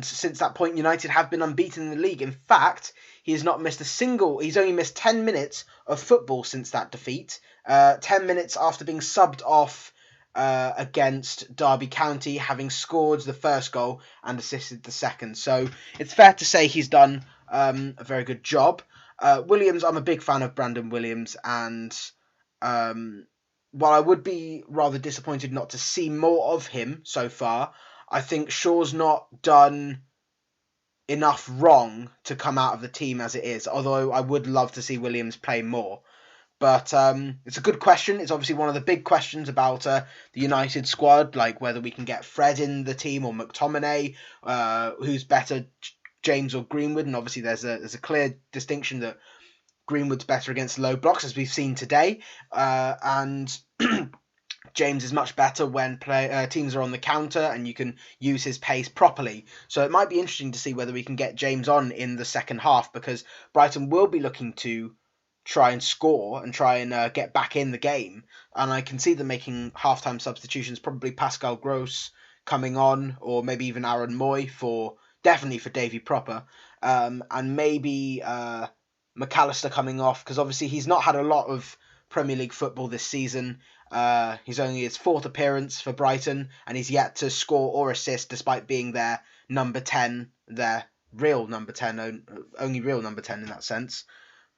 since that point, United have been unbeaten in the league. In fact, he has not missed a single. He's only missed 10 minutes of football since that defeat. 10 minutes after being subbed off against Derby County, having scored the first goal and assisted the second. So it's fair to say he's done a very good job. Williams, I'm a big fan of Brandon Williams, and while I would be rather disappointed not to see more of him so far, I think Shaw's not done enough wrong to come out of the team as it is, although I would love to see Williams play more. But it's a good question. It's obviously one of the big questions about the United squad, like whether we can get Fred in the team or McTominay, who's better, James or Greenwood. And obviously there's a clear distinction that Greenwood's better against low blocks, as we've seen today, and James is much better when teams are on the counter and you can use his pace properly. So it might be interesting to see whether we can get James on in the second half, because Brighton will be looking to try and score and try and get back in the game. And I can see them making halftime substitutions, probably Pascal Gross coming on, or maybe even Aaron Moy definitely for Davy Proper, and maybe McAllister coming off, because obviously he's not had a lot of Premier League football this season. He's only his fourth appearance for Brighton, and he's yet to score or assist, despite being their number 10, their real number 10, only real number 10 in that sense.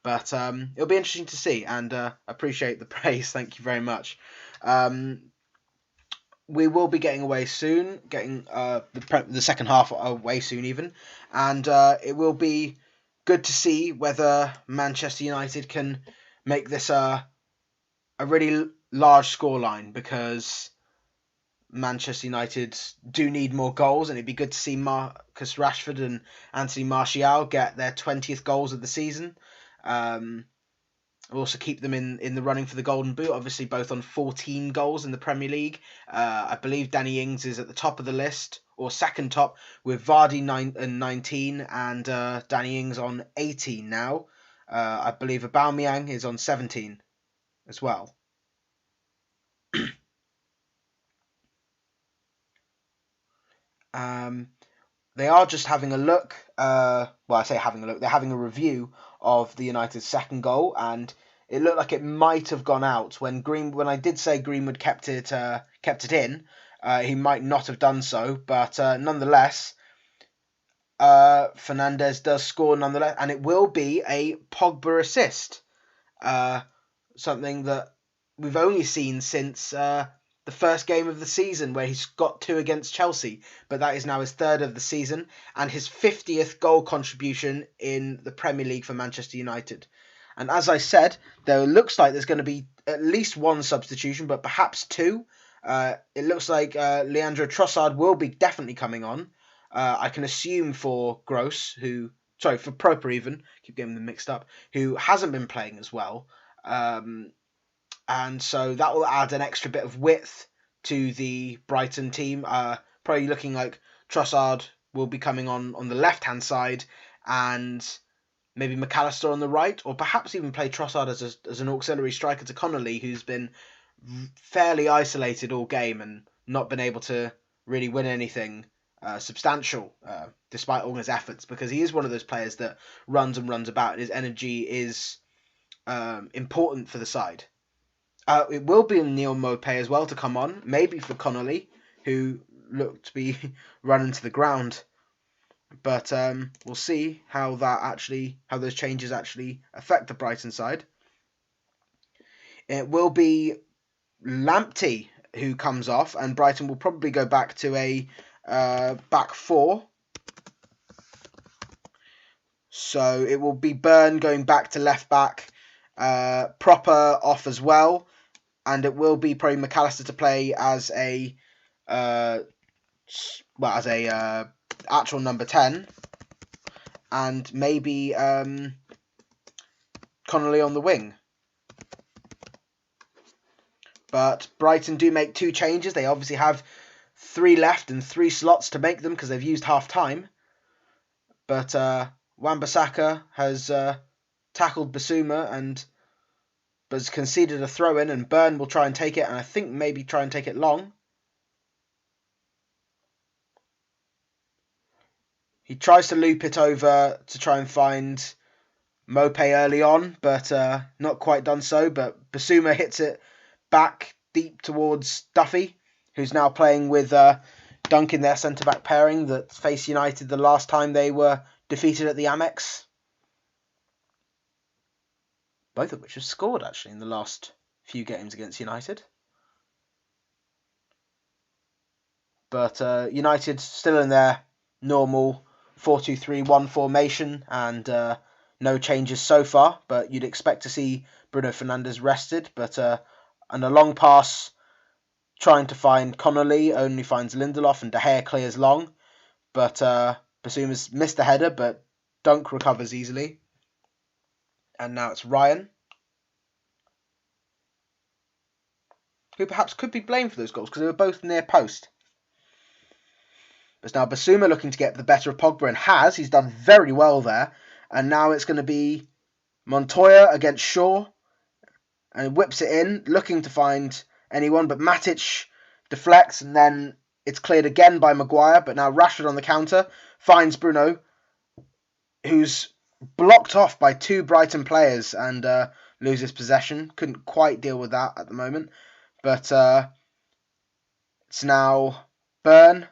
But it'll be interesting to see, and appreciate the praise. Thank you very much. We will be getting away soon, getting the second half away soon even, and it will be good to see whether Manchester United can make this a really large scoreline, because Manchester United do need more goals, and it'd be good to see Marcus Rashford and Anthony Martial get their 20th goals of the season. We'll also keep them in the running for the Golden Boot, obviously both on 14 goals in the Premier League. I believe Danny Ings is at the top of the list, or second top, with Vardy 19 and Danny Ings on 18 now. I believe Aubameyang is on 17 as well. They are just having a look. Well, I say having a look. They're having a review of the United's second goal, and it looked like it might have gone out when I did say Greenwood kept it in. He might not have done so, but nonetheless, Fernandes does score nonetheless, and it will be a Pogba assist. Something that we've only seen since the first game of the season, where he's got 2 against Chelsea, but that is now his 3rd of the season and his 50th goal contribution in the Premier League for Manchester United. And as I said, there looks like there's going to be at least 1 substitution, but perhaps 2. It looks like Leandro Trossard will be definitely coming on. I can assume for Gross, for Proper even, keep getting them mixed up, who hasn't been playing as well. And so that will add an extra bit of width to the Brighton team. Probably looking like Trossard will be coming on the left-hand side, and maybe McAllister on the right, or perhaps even play Trossard as an auxiliary striker to Connolly, who's been fairly isolated all game and not been able to really win anything substantial, despite all his efforts, because he is one of those players that runs and runs about, and his energy is important for the side. It will be Neil Maupay as well to come on, maybe for Connolly, who looked to be running to the ground. But we'll see how those changes actually affect the Brighton side. It will be Lamptey who comes off, and Brighton will probably go back to a back four. So it will be Byrne going back to left back, Proper off as well, and it will be probably McAllister to play as a actual number 10, and maybe Connolly on the wing. But Brighton do make 2 changes. They obviously have 3 left and 3 slots to make them because they've used half time. But Wan-Bissaka has tackled Bissouma and has conceded a throw-in, and Byrne will try and take it, and I think maybe try and take it long. He tries to loop it over to try and find Maupay early on, but not quite done so. But Bissouma hits it back deep towards Duffy, who's now playing with Duncan, their centre-back pairing that faced United the last time they were defeated at the Amex. Both of which have scored, actually, in the last few games against United. But United still in their normal 4-2-3-1 formation, and no changes so far. But you'd expect to see Bruno Fernandes rested. But and a long pass trying to find Connolly only finds Lindelof, and De Gea clears long. But Bissouma's missed the header, but Dunk recovers easily. And now it's Ryan, who perhaps could be blamed for those goals because they were both near post. But now Bissouma looking to get the better of Pogba, and has. He's done very well there. And now it's going to be Montoya against Shaw. And whips it in, looking to find anyone. But Matic deflects, and then it's cleared again by Maguire. But now Rashford on the counter finds Bruno, who's blocked off by 2 Brighton players and loses possession. Couldn't quite deal with that at the moment. But it's now Byrne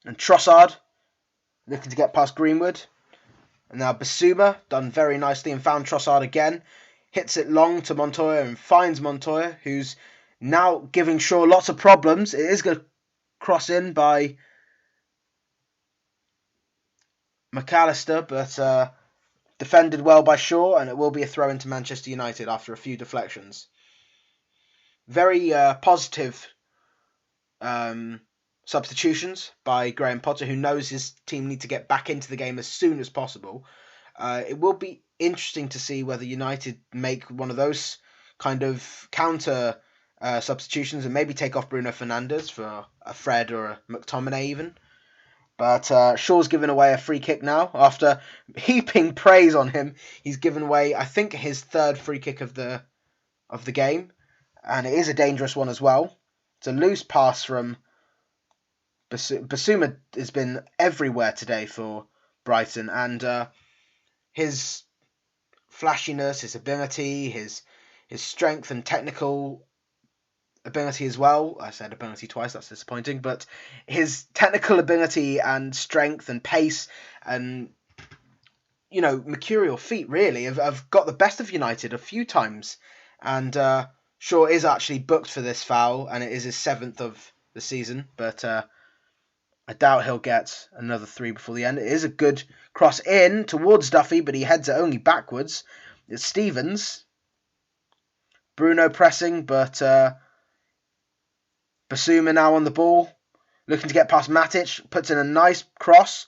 and Trossard looking to get past Greenwood. And now Bissouma done very nicely and found Trossard again. Hits it long to Montoya and finds Montoya, who's now giving Shaw lots of problems. It is going to cross in by McAllister, but defended well by Shaw, and it will be a throw into Manchester United after a few deflections. Very positive substitutions by Graham Potter, who knows his team need to get back into the game as soon as possible. It will be interesting to see whether United make one of those kind of counter substitutions and maybe take off Bruno Fernandes for a Fred or a McTominay even. But Shaw's given away a free kick now. After heaping praise on him, he's given away, I think, his 3rd free kick of the game. And it is a dangerous one as well. It's a loose pass from Bissouma. Has been everywhere today for Brighton. And his flashiness, his ability, his strength and technical ability as well. I said ability twice, that's disappointing. But his technical ability and strength and pace and, mercurial feet really have got the best of United a few times. And Shaw is actually booked for this foul, and it is his 7th of the season. But I doubt he'll get another 3 before the end. It is a good cross in towards Duffy, but he heads it only backwards. It's Stevens. Bruno pressing, but Bissouma now on the ball, looking to get past Matic, puts in a nice cross.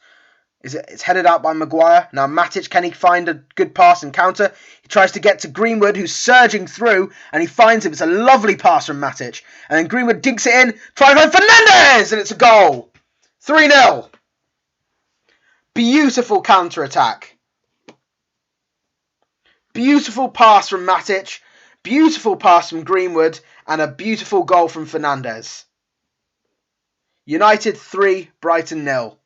It's headed out by Maguire. Now Matic, can he find a good pass and counter? He tries to get to Greenwood, who's surging through, and he finds him. It's a lovely pass from Matic. And then Greenwood dinks it in, tries to find Fernandes, and it's a goal. 3-0. Beautiful counter-attack. Beautiful pass from Matic. Beautiful pass from Greenwood, and a beautiful goal from Fernandes. United 3, Brighton 0.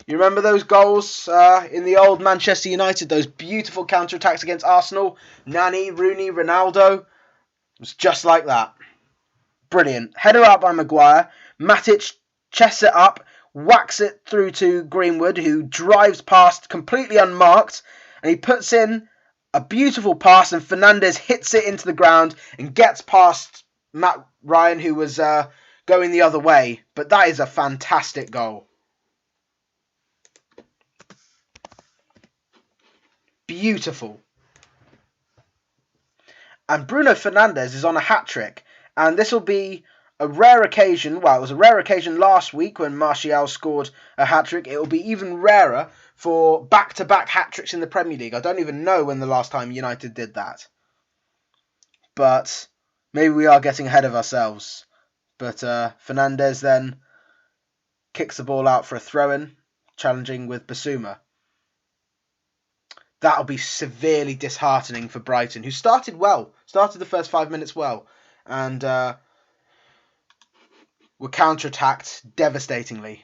You remember those goals in the old Manchester United, those beautiful counter-attacks against Arsenal? Nani, Rooney, Ronaldo. It was just like that. Brilliant. Header out by Maguire. Matic chests it up, whacks it through to Greenwood, who drives past completely unmarked, and he puts in a beautiful pass, and Fernandes hits it into the ground and gets past Matt Ryan, who was going the other way. But that is a fantastic goal. Beautiful. And Bruno Fernandes is on a hat-trick. And this will be a rare occasion. Well, it was a rare occasion last week when Martial scored a hat-trick. It will be even rarer for back-to-back hat-tricks in the Premier League. I don't even know when the last time United did that. But maybe we are getting ahead of ourselves. But Fernandes then kicks the ball out for a throw-in, challenging with Basuma. That'll be severely disheartening for Brighton, who started the first 5 minutes well, and were counter-attacked devastatingly.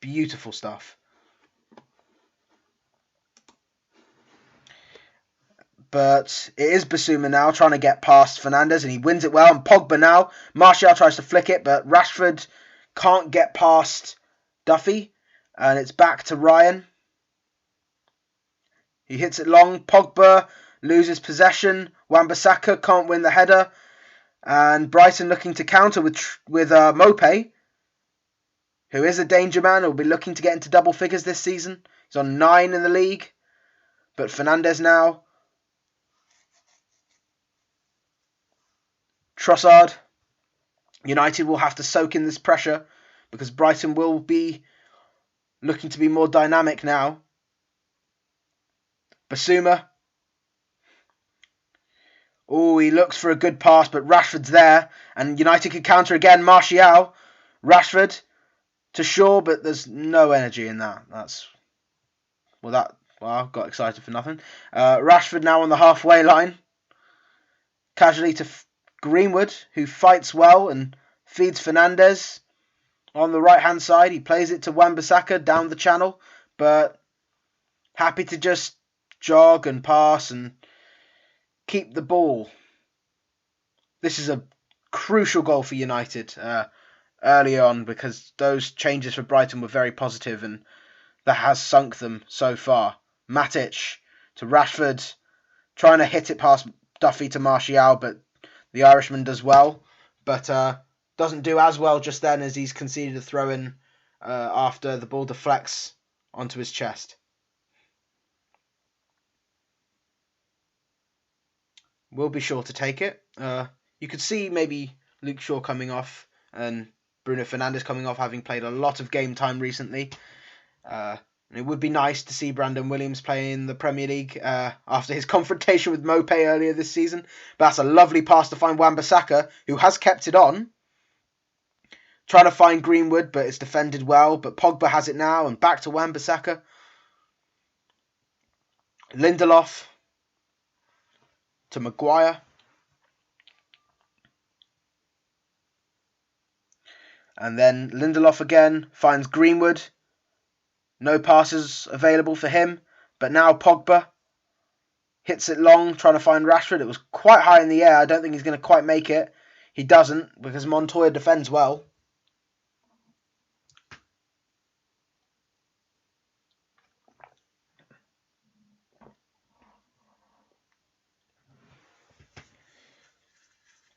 Beautiful stuff. But it is Basuma now trying to get past Fernandes, and he wins it well. And Pogba now. Martial tries to flick it, but Rashford can't get past Duffy, and it's back to Ryan. He hits it long. Pogba loses possession. Wan-Bissaka can't win the header, and Brighton looking to counter with Mope, who is a danger man. Will be looking to get into double figures this season. He's on 9 in the league, but Fernandes now. Trossard. United will have to soak in this pressure because Brighton will be looking to be more dynamic now. Basuma. Oh, he looks for a good pass, but Rashford's there. And United can counter again. Martial. Rashford to Shaw, but there's no energy in that. I got excited for nothing. Rashford now on the halfway line. Casually to Greenwood, who fights well and feeds Fernandes. On the right-hand side, he plays it to Wan-Bissaka down the channel, but happy to just jog and pass and keep the ball. This is a crucial goal for United early on because those changes for Brighton were very positive and that has sunk them so far. Matic to Rashford, trying to hit it past Duffy to Martial, but the Irishman does well, but doesn't do as well just then as he's conceded a throw-in after the ball deflects onto his chest. We'll be sure to take it. You could see maybe Luke Shaw coming off and Bruno Fernandes coming off, having played a lot of game time recently. It would be nice to see Brandon Williams play in the Premier League after his confrontation with Mope earlier this season. But that's a lovely pass to find Wan-Bissaka, who has kept it on. Trying to find Greenwood, but it's defended well. But Pogba has it now, and back to Wan-Bissaka. Lindelof to Maguire. And then Lindelof again finds Greenwood. No passes available for him. But now Pogba hits it long, trying to find Rashford. It was quite high in the air. I don't think he's going to quite make it. He doesn't, because Montoya defends well.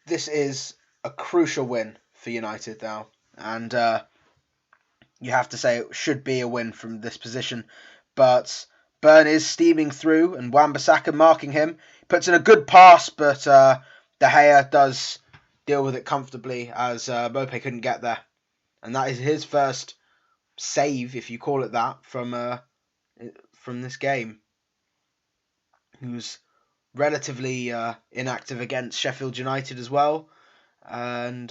This is a crucial win for United now. And you have to say it should be a win from this position. But Burn is steaming through and Wan-Bissaka marking him. Puts in a good pass, but De Gea does deal with it comfortably as Mope couldn't get there. And that is his first save, if you call it that, from this game. He was relatively inactive against Sheffield United as well. And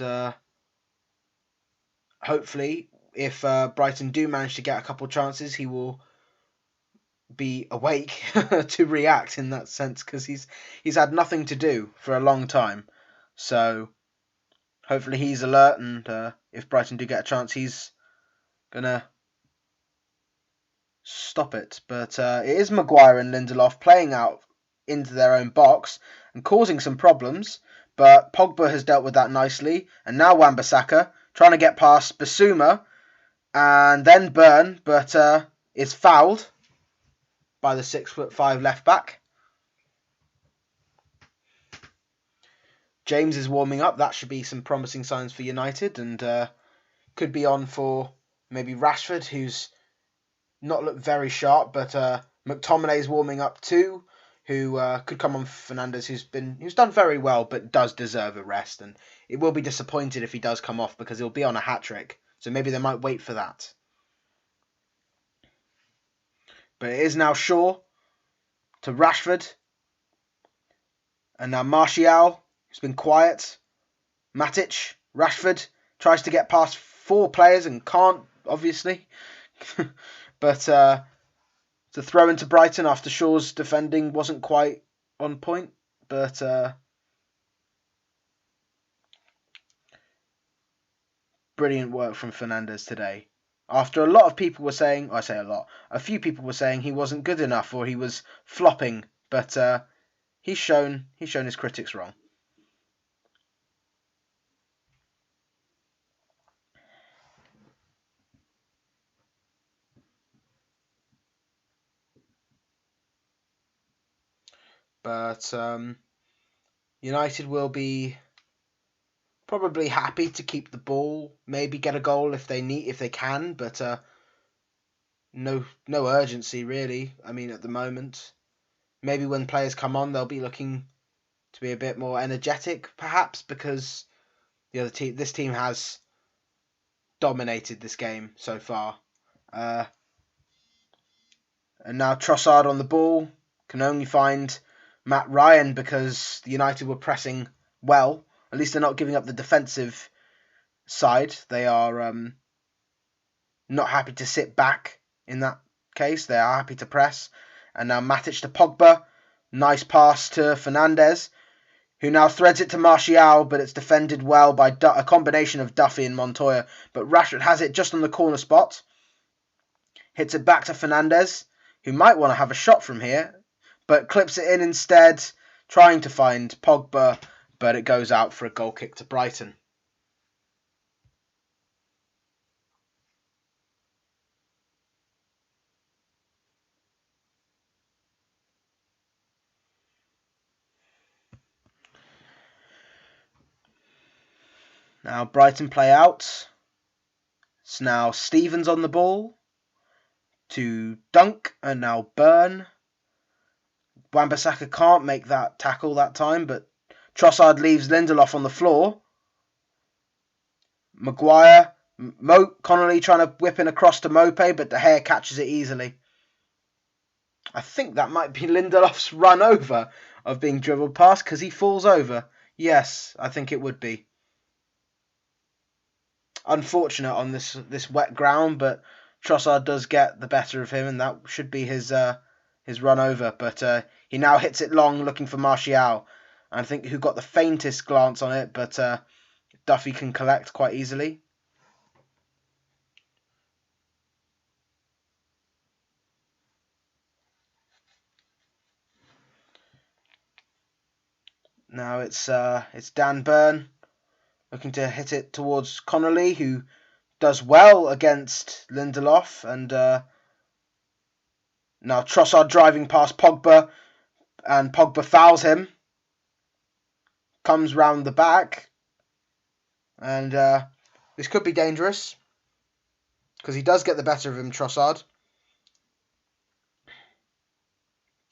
hopefully, if Brighton do manage to get a couple of chances, he will be awake to react in that sense, because he's had nothing to do for a long time. So hopefully he's alert, and if Brighton do get a chance, he's gonna stop it. But it is Maguire and Lindelof playing out into their own box and causing some problems. But Pogba has dealt with that nicely, and now Wan-Bissaka trying to get past Bissouma and then Burn, but is fouled by the 6'5" left back. James is warming up. That should be some promising signs for United, and could be on for maybe Rashford, who's not looked very sharp, but McTominay's warming up too, who could come on Fernandes, who's done very well, but does deserve a rest, and it will be disappointed if he does come off because he'll be on a hat-trick, so maybe they might wait for that. But it is now Shaw to Rashford, and now Martial, who's been quiet. Matic, Rashford, tries to get past 4 players and can't, obviously. But to throw into Brighton after Shaw's defending wasn't quite on point. But brilliant work from Fernandes today. After a lot of people were saying, I say a lot, a few people were saying he wasn't good enough or he was flopping. But he's shown his critics wrong. But United will be probably happy to keep the ball, maybe get a goal if they can, but no urgency really. I mean, at the moment, maybe when players come on, they'll be looking to be a bit more energetic, perhaps, because this team has dominated this game so far. And now Trossard on the ball can only find Matt Ryan because the United were pressing well. At least they're not giving up the defensive side. They are not happy to sit back in that case. They are happy to press. And now Matic to Pogba. Nice pass to Fernandes, who now threads it to Martial, but it's defended well by a combination of Duffy and Montoya. But Rashford has it just on the corner spot. Hits it back to Fernandes, who might want to have a shot from here, but clips it in instead, trying to find Pogba, but it goes out for a goal kick to Brighton. Now Brighton play out. It's now Stevens on the ball to Dunk, and now Burn. Wan-Bissaka can't make that tackle that time, but Trossard leaves Lindelof on the floor. Maguire, Connolly trying to whip in across to Mope, but De Gea catches it easily. I think that might be Lindelof's run over of being dribbled past because he falls over. Yes, I think it would be. Unfortunate on this wet ground, but Trossard does get the better of him, and that should be his run over. But he now hits it long, looking for Martial. I think who got the faintest glance on it, but Duffy can collect quite easily. Now it's Dan Burn looking to hit it towards Connolly, who does well against Lindelof, and now Trossard driving past Pogba, and Pogba fouls him. Comes round the back, and this could be dangerous because he does get the better of him, Trossard.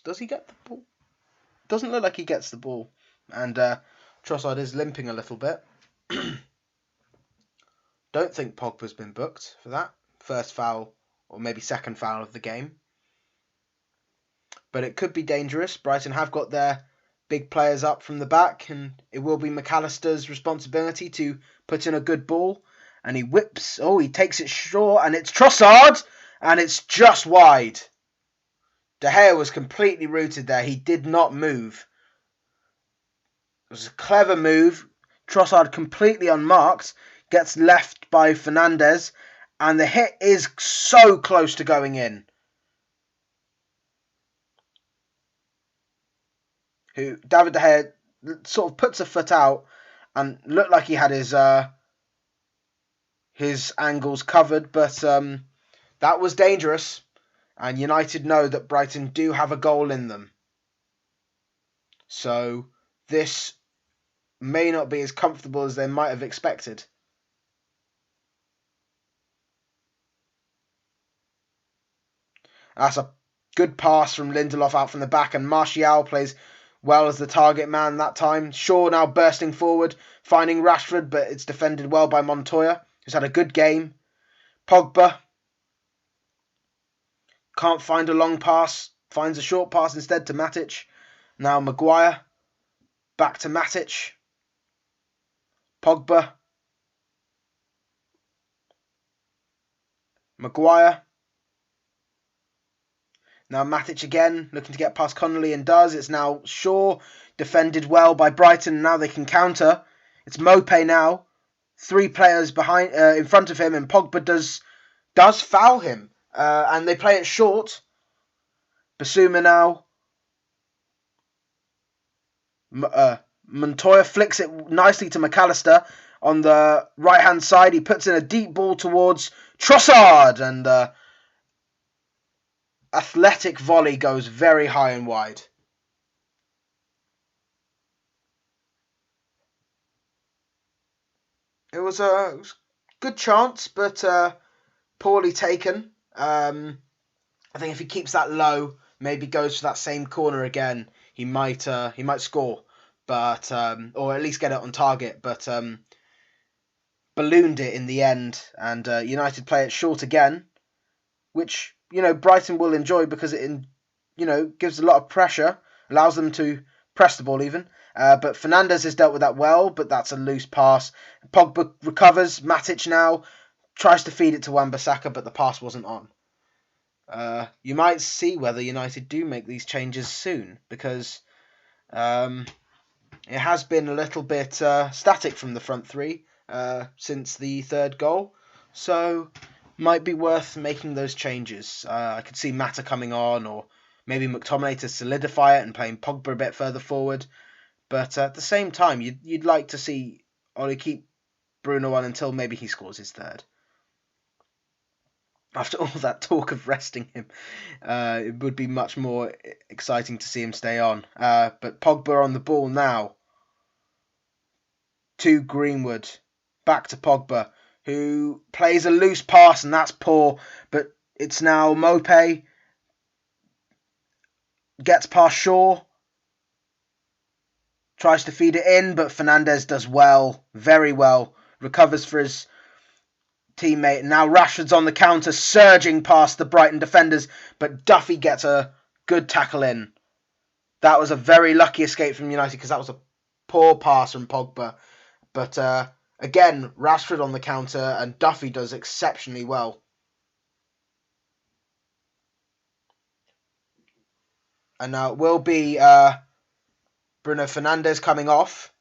Does he get the ball? Doesn't look like he gets the ball, and Trossard is limping a little bit. Don't think Pogba's been booked for that first foul or maybe second foul of the game. But it could be dangerous. Brighton have got their big players up from the back, and it will be McAllister's responsibility to put in a good ball. And he whips. Oh, he takes it short, and it's Trossard, and it's just wide. De Gea was completely rooted there. He did not move. It was a clever move. Trossard completely unmarked, gets left by Fernandes, and the hit is so close to going in. David De Gea sort of puts a foot out and looked like he had his angles covered, but that was dangerous. And United know that Brighton do have a goal in them. So this may not be as comfortable as they might have expected. That's a good pass from Lindelof out from the back, and Martial plays well as the target man that time. Shaw now bursting forward, finding Rashford, but it's defended well by Montoya, who's had a good game. Pogba can't find a long pass, finds a short pass instead to Matic. Now Maguire, back to Matic. Pogba. Maguire. Now Matic again, looking to get past Connolly and does. It's now Shaw, defended well by Brighton. Now they can counter. It's Mopé now. 3 players behind, in front of him, and Pogba does foul him. And they play it short. Basuma now. Montoya flicks it nicely to McAllister. On the right-hand side, he puts in a deep ball towards Trossard, and athletic volley goes very high and wide. It was a good chance, but poorly taken. I think if he keeps that low, maybe goes for that same corner again, he might score, but or at least get it on target. But ballooned it in the end, and United play it short again, which Brighton will enjoy because it gives a lot of pressure, allows them to press the ball even. But Fernandes has dealt with that well, but that's a loose pass. Pogba recovers. Matic now tries to feed it to Wan-Bissaka, but the pass wasn't on. You might see whether United do make these changes soon, because it has been a little bit static from the front three since the third goal. So might be worth making those changes. I could see Mata coming on, or maybe McTominay to solidify it and playing Pogba a bit further forward. But at the same time, you'd like to see Ole keep Bruno on until maybe he scores his third. After all that talk of resting him, it would be much more exciting to see him stay on. But Pogba on the ball now. To Greenwood. Back to Pogba, who plays a loose pass, and that's poor. But it's now Mopé. Gets past Shaw. Tries to feed it in, but Fernandes does well. Very well. Recovers for his teammate. Now Rashford's on the counter, surging past the Brighton defenders, but Duffy gets a good tackle in. That was a very lucky escape from United, because that was a poor pass from Pogba. But again, Rashford on the counter, and Duffy does exceptionally well. And now it will be Bruno Fernandes coming off.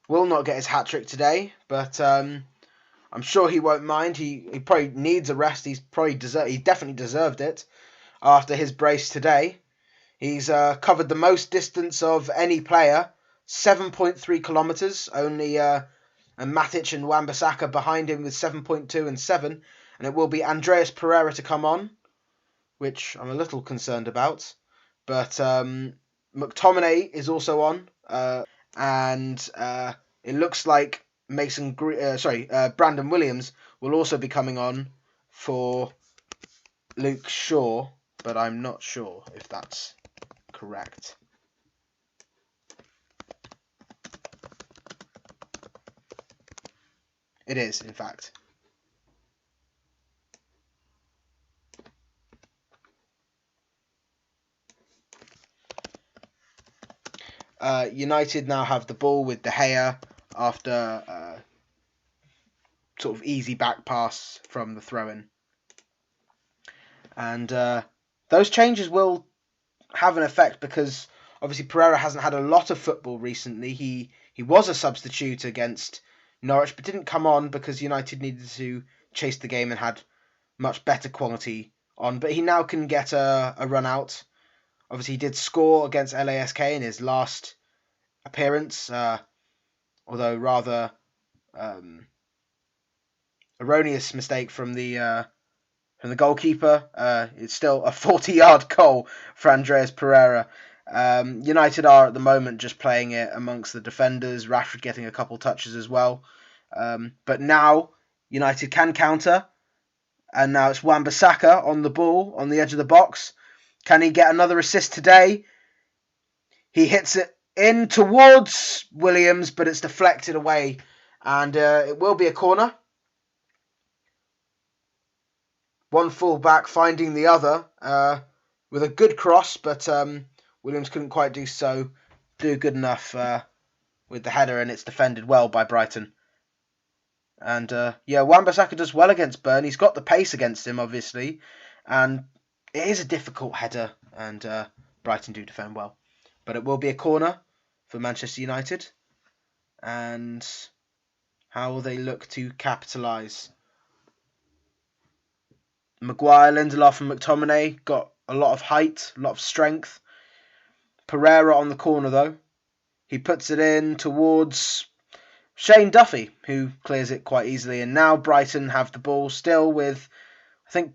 Will not get his hat-trick today, but I'm sure he won't mind. He probably needs a rest. He definitely deserved it after his brace today. He's covered the most distance of any player, 7.3 kilometres. Only and Matic and Wan-Bissaka behind him with 7.2 and 7. And it will be Andreas Pereira to come on, which I'm a little concerned about. But McTominay is also on, and it looks like Brandon Williams will also be coming on for Luke Shaw, but I'm not sure if that's correct. It is, in fact. United now have the ball with De Gea after sort of easy back pass from the throw-in. And those changes will have an effect, because obviously Pereira hasn't had a lot of football recently. He He was a substitute against Norwich, but didn't come on because United needed to chase the game and had much better quality on. But he now can get a run out. Obviously, he did score against LASK in his last appearance, although rather erroneous mistake from the goalkeeper. It's still a 40-yard goal for Andreas Pereira. United are at the moment just playing it amongst the defenders. Rashford getting a couple touches as well. But now United can counter. And now it's Wan-Bissaka on the ball on the edge of the box. Can he get another assist today? He hits it in towards Williams, but it's deflected away. And it will be a corner. One full-back finding the other with a good cross, but Williams couldn't quite do good enough with the header, and it's defended well by Brighton. And Wan-Bissaka does well against Burn. He's got the pace against him, obviously, and it is a difficult header, and Brighton do defend well. But it will be a corner for Manchester United, and how will they look to capitalise? Maguire, Lindelof and McTominay got a lot of height, a lot of strength. Pereira on the corner, though. He puts it in towards Shane Duffy, who clears it quite easily. And now Brighton have the ball still with, I think,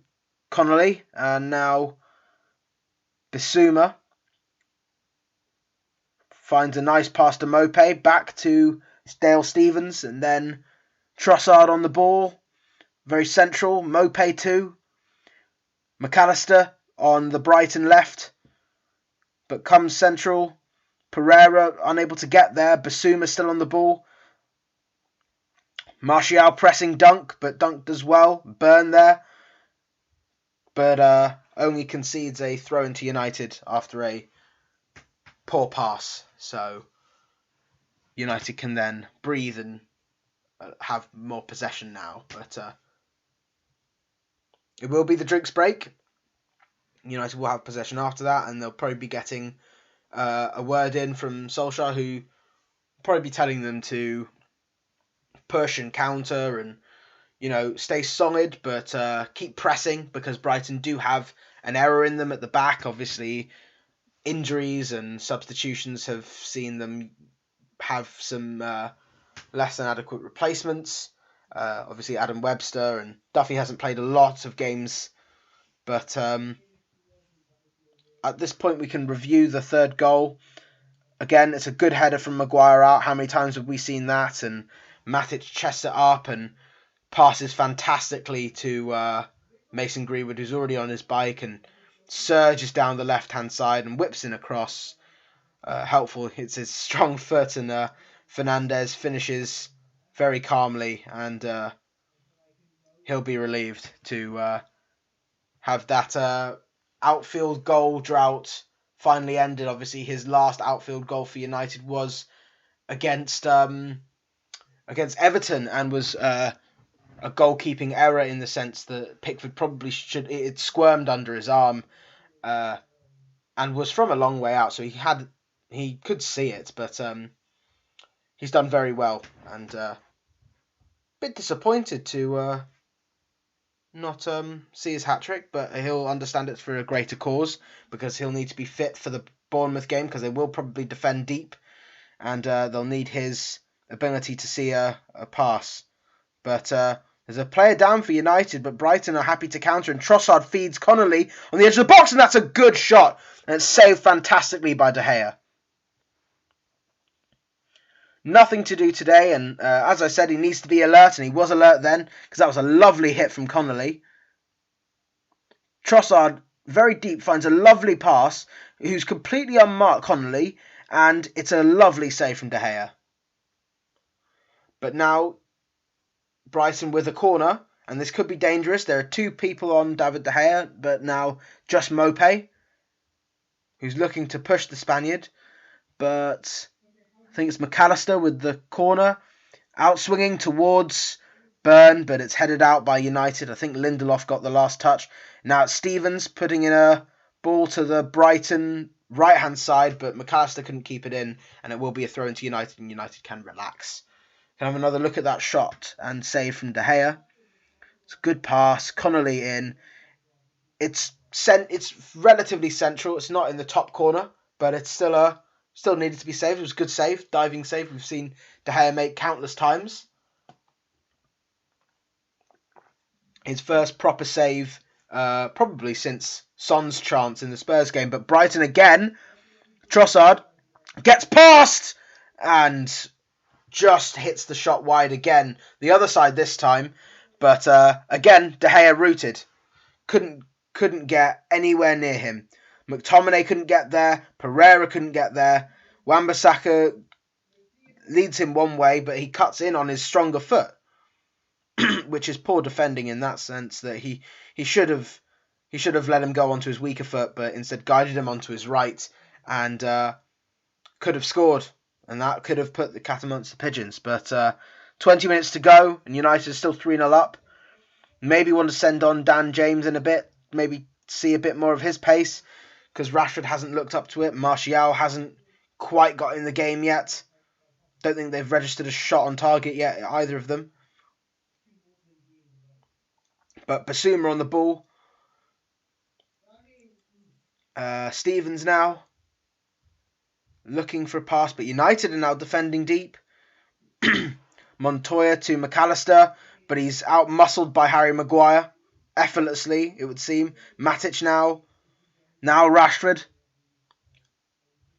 Connolly. And now Bissouma finds a nice pass to Mopé. Back to Dale Stephens. And then Trossard on the ball. Very central. Mopé too. McAllister on the Brighton left. But comes central. Pereira unable to get there. Bissouma still on the ball. Martial pressing Dunk, but Dunk does well. Burn there. But only concedes a throw into United after a poor pass. So United can then breathe and have more possession now. But it will be the drinks break. United will have possession after that, and they'll probably be getting a word in from Solskjaer, who will probably be telling them to push and counter and, stay solid, but keep pressing, because Brighton do have an error in them at the back. Obviously, injuries and substitutions have seen them have some less than adequate replacements. Obviously, Adam Webster and Duffy hasn't played a lot of games, but at this point we can review the third goal. Again, it's a good header from Maguire out. How many times have we seen that? And Matic chests it up and passes fantastically to Mason Greenwood, who's already on his bike, and surges down the left-hand side and whips in across. Helpful. It's his strong foot, and Fernandes finishes very calmly, and he'll be relieved to have that outfield goal drought finally ended. Obviously, his last outfield goal for United was against Everton, and was a goalkeeping error in the sense that Pickford probably it squirmed under his arm, and was from a long way out, so he could see it, but he's done very well, and a bit disappointed to not see his hat-trick, but he'll understand it's for a greater cause, because he'll need to be fit for the Bournemouth game, because they will probably defend deep, and they'll need his ability to see a pass. But there's a player down for United, but Brighton are happy to counter, and Trossard feeds Connolly on the edge of the box, and that's a good shot, and it's saved fantastically by De Gea. Nothing to do today, and as I said, he needs to be alert, and he was alert then, because that was a lovely hit from Connolly. Trossard, very deep, finds a lovely pass, who's completely unmarked Connolly, and it's a lovely save from De Gea. But now, Brighton with a corner, and this could be dangerous. There are two people on David De Gea, but now just Mopé, who's looking to push the Spaniard, but I think it's McAllister with the corner, outswinging towards Burn, but it's headed out by United. I think Lindelof got the last touch. Now it's Stephens putting in a ball to the Brighton right-hand side, but McAllister couldn't keep it in, and it will be a throw into United, and United can relax. Can have another look at that shot and save from De Gea. It's a good pass. Connolly in. It's relatively central. It's not in the top corner, but it's still needed to be saved. It was a good save, diving save. We've seen De Gea make countless times. His first proper save, probably since Son's chance in the Spurs game. But Brighton again. Trossard gets past and just hits the shot wide again. The other side this time, but again De Gea rooted. Couldn't get anywhere near him. McTominay couldn't get there. Pereira couldn't get there. Wan-Bissaka leads him one way, but he cuts in on his stronger foot, which is poor defending in that sense. That he should have let him go onto his weaker foot, but instead guided him onto his right and could have scored, and that could have put the cat amongst the pigeons. But 20 minutes to go, and United are still 3-0 up. Maybe want to send on Dan James in a bit, maybe see a bit more of his pace, because Rashford hasn't looked up to it. Martial hasn't quite got in the game yet. Don't think they've registered a shot on target yet, either of them. But Basuma on the ball. Stevens now looking for a pass, but United are now defending deep. Montoya to McAllister, but he's out-muscled by Harry Maguire. Effortlessly, it would seem. Matic now. Now Rashford.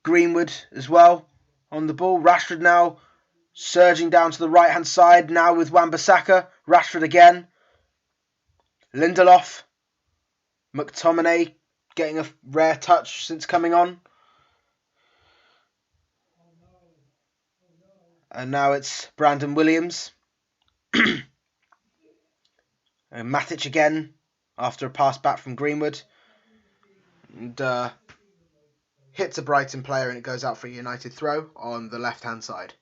Greenwood as well on the ball. Rashford now surging down to the right-hand side. Now with Wan-Bissaka. Rashford again. Lindelof. McTominay getting a rare touch since coming on. And now it's Brandon Williams. And Matic again after a pass back from Greenwood. And hits a Brighton player and it goes out for a United throw on the left-hand side.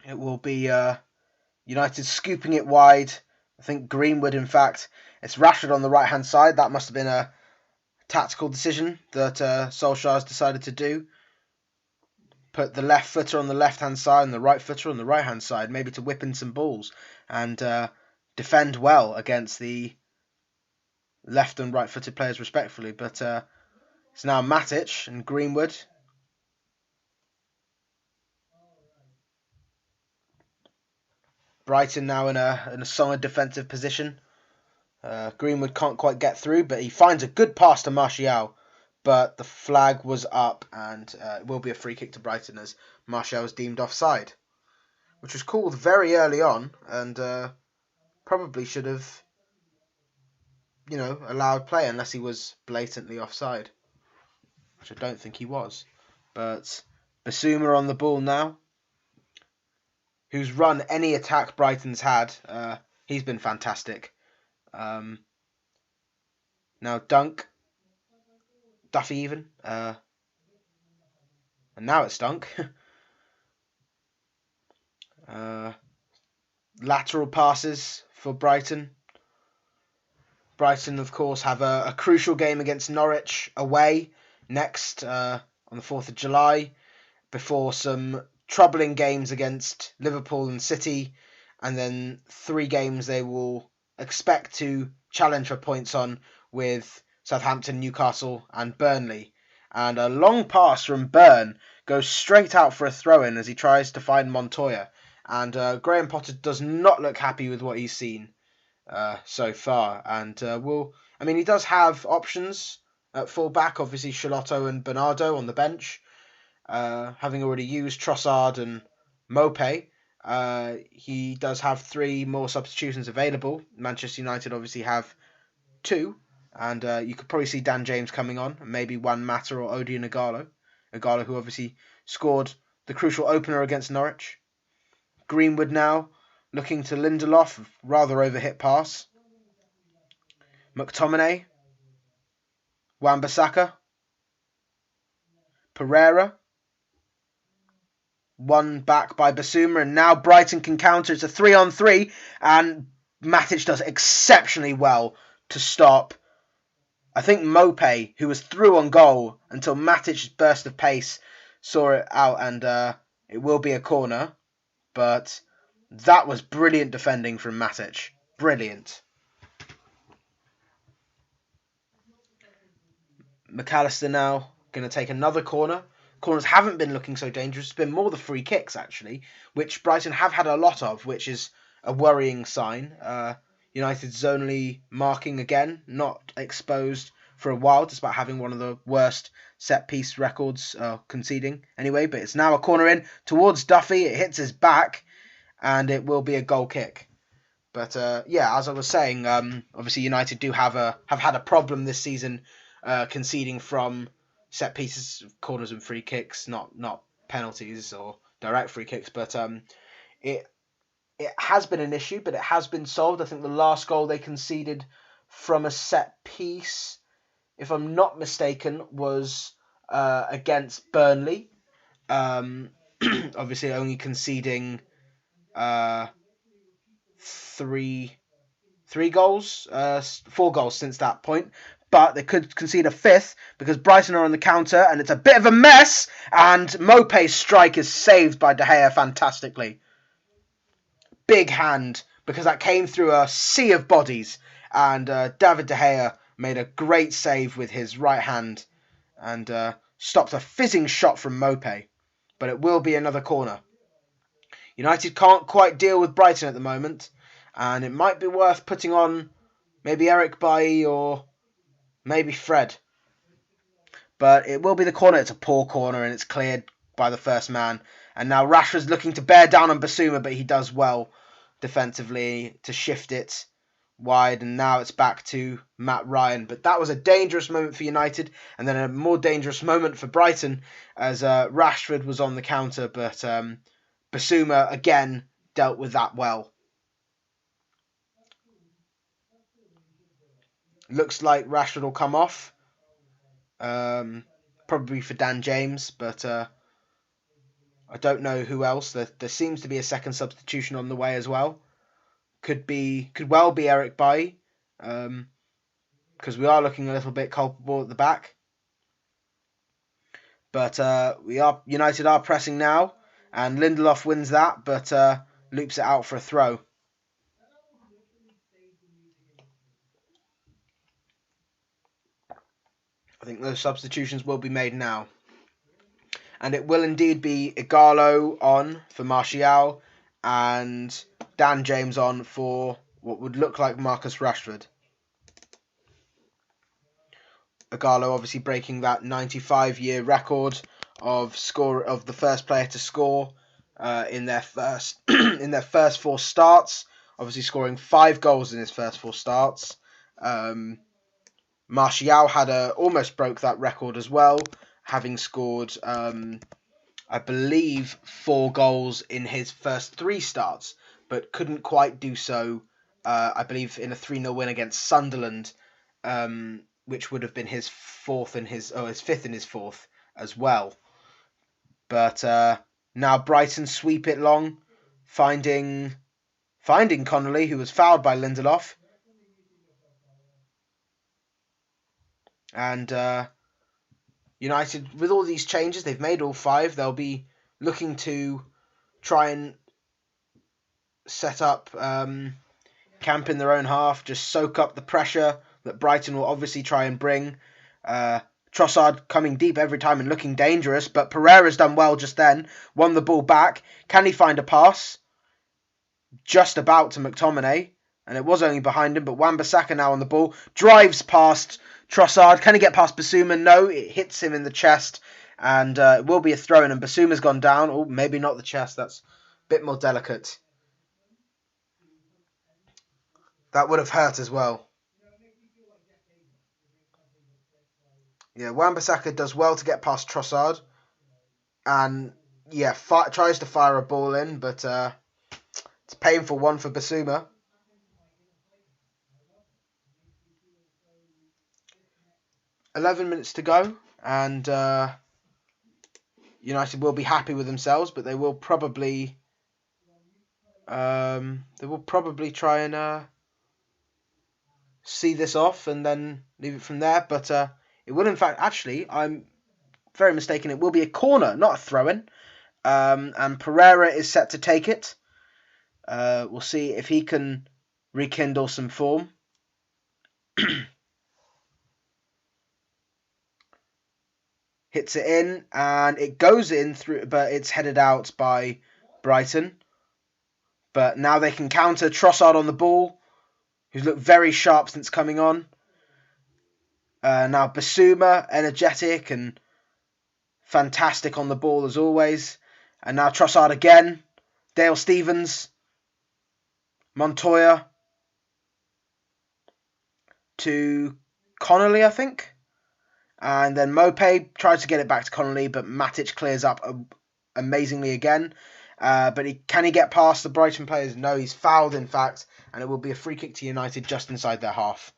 It will be United scooping it wide. I think Greenwood, in fact. It's Rashford on the right-hand side. That must have been a tactical decision that Solskjaer's decided to do. Put the left footer on the left-hand side and the right footer on the right-hand side, maybe to whip in some balls and defend well against the left and right-footed players respectfully. But it's now Matic and Greenwood. Brighton now in a solid defensive position. Greenwood can't quite get through, but he finds a good pass to Martial. But the flag was up, and it will be a free kick to Brighton as Martial was deemed offside, which was called very early on, and probably should have, allowed play unless he was blatantly offside, which I don't think he was. But Basuma on the ball now, who's run any attack Brighton's had. He's been fantastic. Now Duffy even. And now it's Dunk. Lateral passes for Brighton. Brighton, of course, have a crucial game against Norwich away next on the 4th of July, before some troubling games against Liverpool and City, and then 3 games they will expect to challenge for points on with Southampton, Newcastle and Burnley. And a long pass from Burn goes straight out for a throw-in as he tries to find Montoya. And Graham Potter does not look happy with what he's seen so far. And he does have options at full-back. Obviously, Charlotto and Bernardo on the bench. Having already used Trossard and Mopé, he does have 3 more substitutions available. Manchester United obviously have 2. And you could probably see Dan James coming on, and maybe Juan Mata or Odion Ighalo. Ighalo, who obviously scored the crucial opener against Norwich. Greenwood now looking to Lindelof, rather overhit pass. McTominay. Wan-Bissaka. Pereira. One back by Basuma, and now Brighton can counter. It's a 3-on-3, and Matic does exceptionally well to stop, I think, Mope, who was through on goal until Matic's burst of pace saw it out, and it will be a corner. But that was brilliant defending from Matic. Brilliant. McAllister now going to take another corner. Corners haven't been looking so dangerous. It's been more the free kicks, actually, which Brighton have had a lot of, which is a worrying sign. United's only marking again, not exposed for a while, despite having one of the worst set-piece records, conceding anyway. But it's now a corner in towards Duffy. It hits his back, and it will be a goal kick. But as I was saying, obviously United do have had a problem this season, conceding from set pieces, corners, and free kicks, not penalties or direct free kicks. But it has been an issue, but it has been solved. I think the last goal they conceded from a set piece, if I'm not mistaken, was against Burnley. Obviously, only conceding four goals since that point. But they could concede a fifth because Brighton are on the counter, and it's a bit of a mess. And Mope's strike is saved by De Gea fantastically. Big hand, because that came through a sea of bodies, and David De Gea made a great save with his right hand and stopped a fizzing shot from Mope. But it will be another corner. United can't quite deal with Brighton at the moment, and it might be worth putting on maybe Eric Bailly or maybe Fred. But it will be the corner. It's a poor corner, and it's cleared by the first man. And now Rashford's looking to bear down on Basuma, but he does well defensively to shift it wide. And now it's back to Matt Ryan. But that was a dangerous moment for United, and then a more dangerous moment for Brighton as Rashford was on the counter. But Basuma, again, dealt with that well. Looks like Rashford will come off. Probably for Dan James, but I don't know who else. There seems to be a second substitution on the way as well. Could well be Eric Bailly, because we are looking a little bit culpable at the back. But United are pressing now, and Lindelof wins that, but loops it out for a throw. I think those substitutions will be made now. And it will indeed be Ighalo on for Martial and Dan James on for what would look like Marcus Rashford. Ighalo obviously breaking that 95-year record of the first player to score in their first in their first four starts. Obviously scoring 5 goals in his first 4 starts. Martial almost broke that record as well, having scored, I believe, 4 goals in his first 3 starts, but couldn't quite do so, I believe, in a 3-0 win against Sunderland, which would have been his fifth in his fourth as well. But now Brighton sweep it long, finding Connolly, who was fouled by Lindelof. And United, with all these changes, they've made all 5. They'll be looking to try and set up camp in their own half, just soak up the pressure that Brighton will obviously try and bring. Trossard coming deep every time and looking dangerous, but Pereira's done well just then, won the ball back. Can he find a pass? Just about to McTominay, and it was only behind him, but Wan-Bissaka now on the ball, drives past Trossard. Can he get past Basuma? No, it hits him in the chest, and it will be a throw-in, and Basuma's gone down. Oh, maybe not the chest, that's a bit more delicate. That would have hurt as well. Yeah, Wan-Bissaka does well to get past Trossard, and tries to fire a ball in, but it's a painful one for Basuma. .11 minutes to go, and United will be happy with themselves, but they will probably try and see this off and then leave it from there. But it will, in fact, actually, I'm very mistaken. It will be a corner, not a throw-in. And Pereira is set to take it. We'll see if he can rekindle some form. Hits it in, and it goes in through, but it's headed out by Brighton. But now they can counter. Trossard on the ball, who's looked very sharp since coming on. Now Basuma, energetic and fantastic on the ball as always. And now Trossard again. Dale Stephens. Montoya. To Connolly, I think. And then Mope tries to get it back to Connolly, but Matic clears up amazingly again. But can he get past the Brighton players? No, he's fouled, in fact. And it will be a free kick to United just inside their half.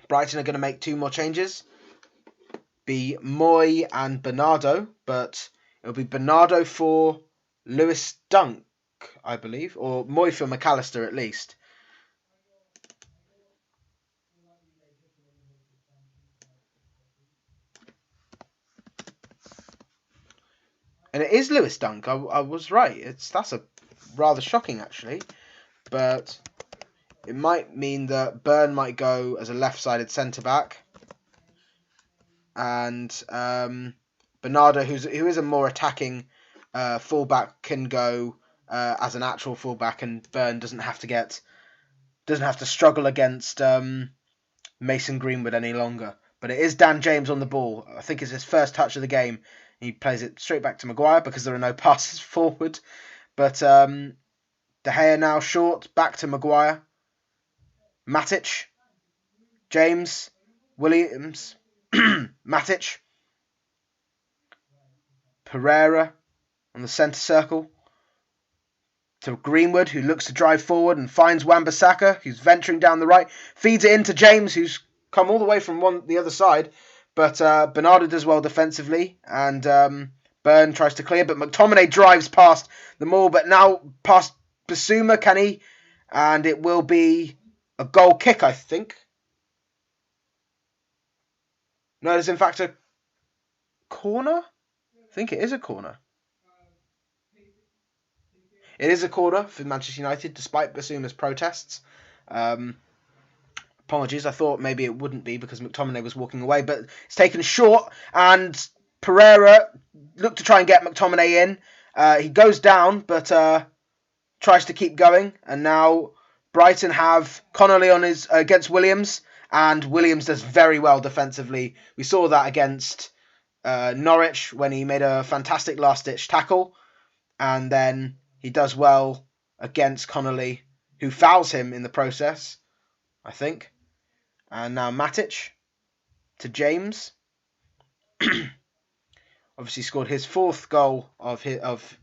Brighton are going to make 2 more changes. Be Moy and Bernardo, but it'll be Bernardo for Lewis Dunk, I believe, or Moy for McAllister at least. And it is Lewis Dunk. I was right. That's a rather shocking, actually. But it might mean that Byrne might go as a left-sided centre-back. And Bernardo, who is a more attacking fullback, can go as an actual fullback, and Byrne doesn't have to struggle against Mason Greenwood any longer. But it is Dan James on the ball. I think it's his first touch of the game. He plays it straight back to Maguire because there are no passes forward. But De Gea now short, back to Maguire. Matic, James, Williams, Matic, Pereira on the centre circle. To Greenwood, who looks to drive forward and finds Wan-Bissaka, who's venturing down the right. Feeds it into James, who's come all the way from the other side. But Bernardo does well defensively, and Byrne tries to clear, but McTominay drives past the maul, but now past Basuma, can he? And it will be a goal kick, I think. No, it's in fact a corner? I think it is a corner. It is a corner for Manchester United, despite Basuma's protests. Apologies, I thought maybe it wouldn't be because McTominay was walking away, but it's taken short, and Pereira looked to try and get McTominay in. He goes down, but tries to keep going, and now Brighton have Connolly on his against Williams, and Williams does very well defensively. We saw that against Norwich when he made a fantastic last-ditch tackle, and then he does well against Connolly, who fouls him in the process, I think. And now Matic to James. Obviously scored his 4th goal of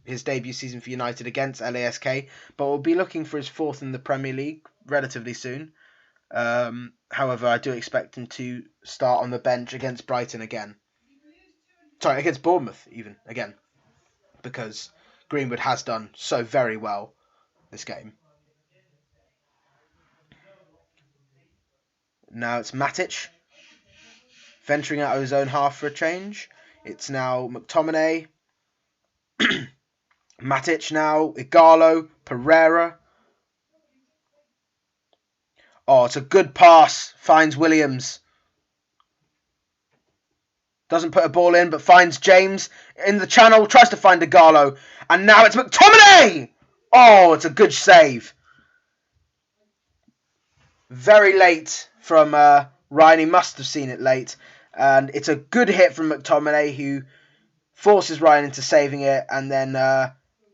his debut season for United against LASK, but will be looking for his 4th in the Premier League relatively soon. However, I do expect him to start on the bench against Brighton again. Sorry, against Bournemouth even again, because Greenwood has done so very well this game. Now it's Matic venturing out of his own half for a change. It's now McTominay. Matic now. Igalo. Pereira. Oh, it's a good pass. Finds Williams. Doesn't put a ball in, but finds James in the channel. Tries to find Igalo. And now it's McTominay! Oh, it's a good save. Very late from Ryan. He must have seen it late. And it's a good hit from McTominay, who forces Ryan into saving it and then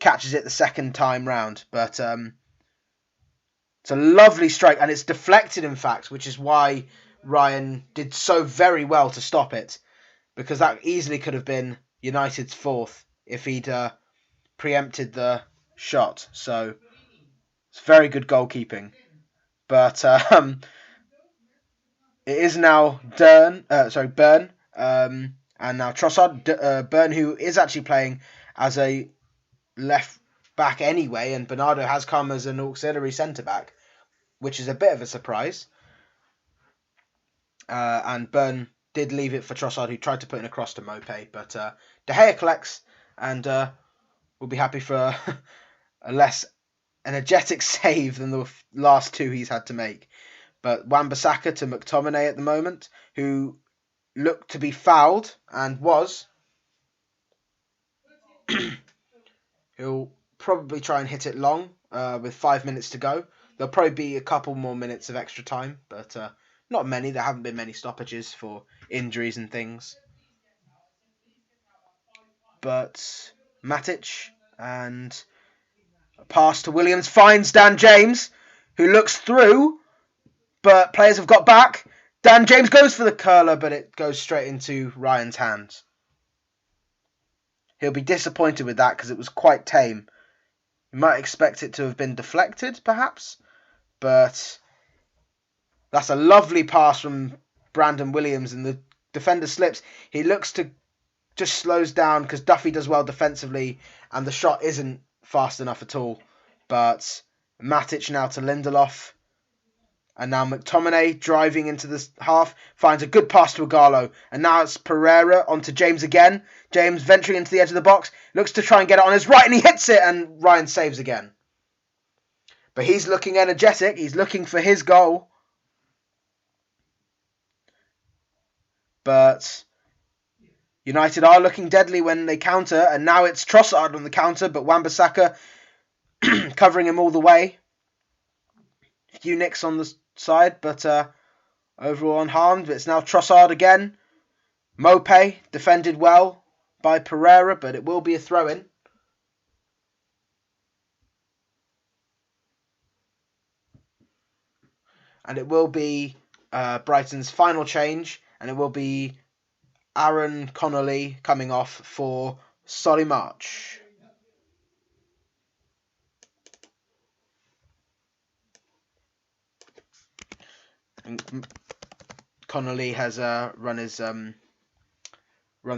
catches it the second time round. But it's a lovely strike, and it's deflected, in fact, which is why Ryan did so very well to stop it, because that easily could have been United's 4th if he'd preempted the shot. So it's very good goalkeeping. But it is now Byrne, and And now Trossard, Byrne, who is actually playing as a left back anyway, and Bernardo has come as an auxiliary centre back, which is a bit of a surprise. And Byrne did leave it for Trossard, who tried to put in a cross to Mopé, but De Gea collects, and we'll be happy for a less energetic save than the last two he's had to make. But Wan-Bissaka to McTominay at the moment, who looked to be fouled and was. He'll probably try and hit it long with 5 minutes to go. There'll probably be a couple more minutes of extra time, but not many. There haven't been many stoppages for injuries and things. But Matic, and a pass to Williams finds Dan James, who looks through, but players have got back. Dan James goes for the curler, but it goes straight into Ryan's hands. He'll be disappointed with that because it was quite tame. You might expect it to have been deflected, perhaps, but that's a lovely pass from Brandon Williams, and the defender slips. He looks to just slows down because Duffy does well defensively, and the shot isn't fast enough at all. But Matic now to Lindelof. And now McTominay driving into the half finds a good pass to Ighalo. And now it's Pereira onto James again. James venturing into the edge of the box. Looks to try and get it on his right, and he hits it, and Ryan saves again. But he's looking energetic. He's looking for his goal. But United are looking deadly when they counter. And now it's Trossard on the counter, but Wan-Bissaka covering him all the way. A few nicks on the side, but overall unharmed. It's now Trossard again. Mopé defended well by Pereira, but it will be a throw-in. And it will be Brighton's final change, and it will be Aaron Connolly coming off for Solly March. And Connolly has run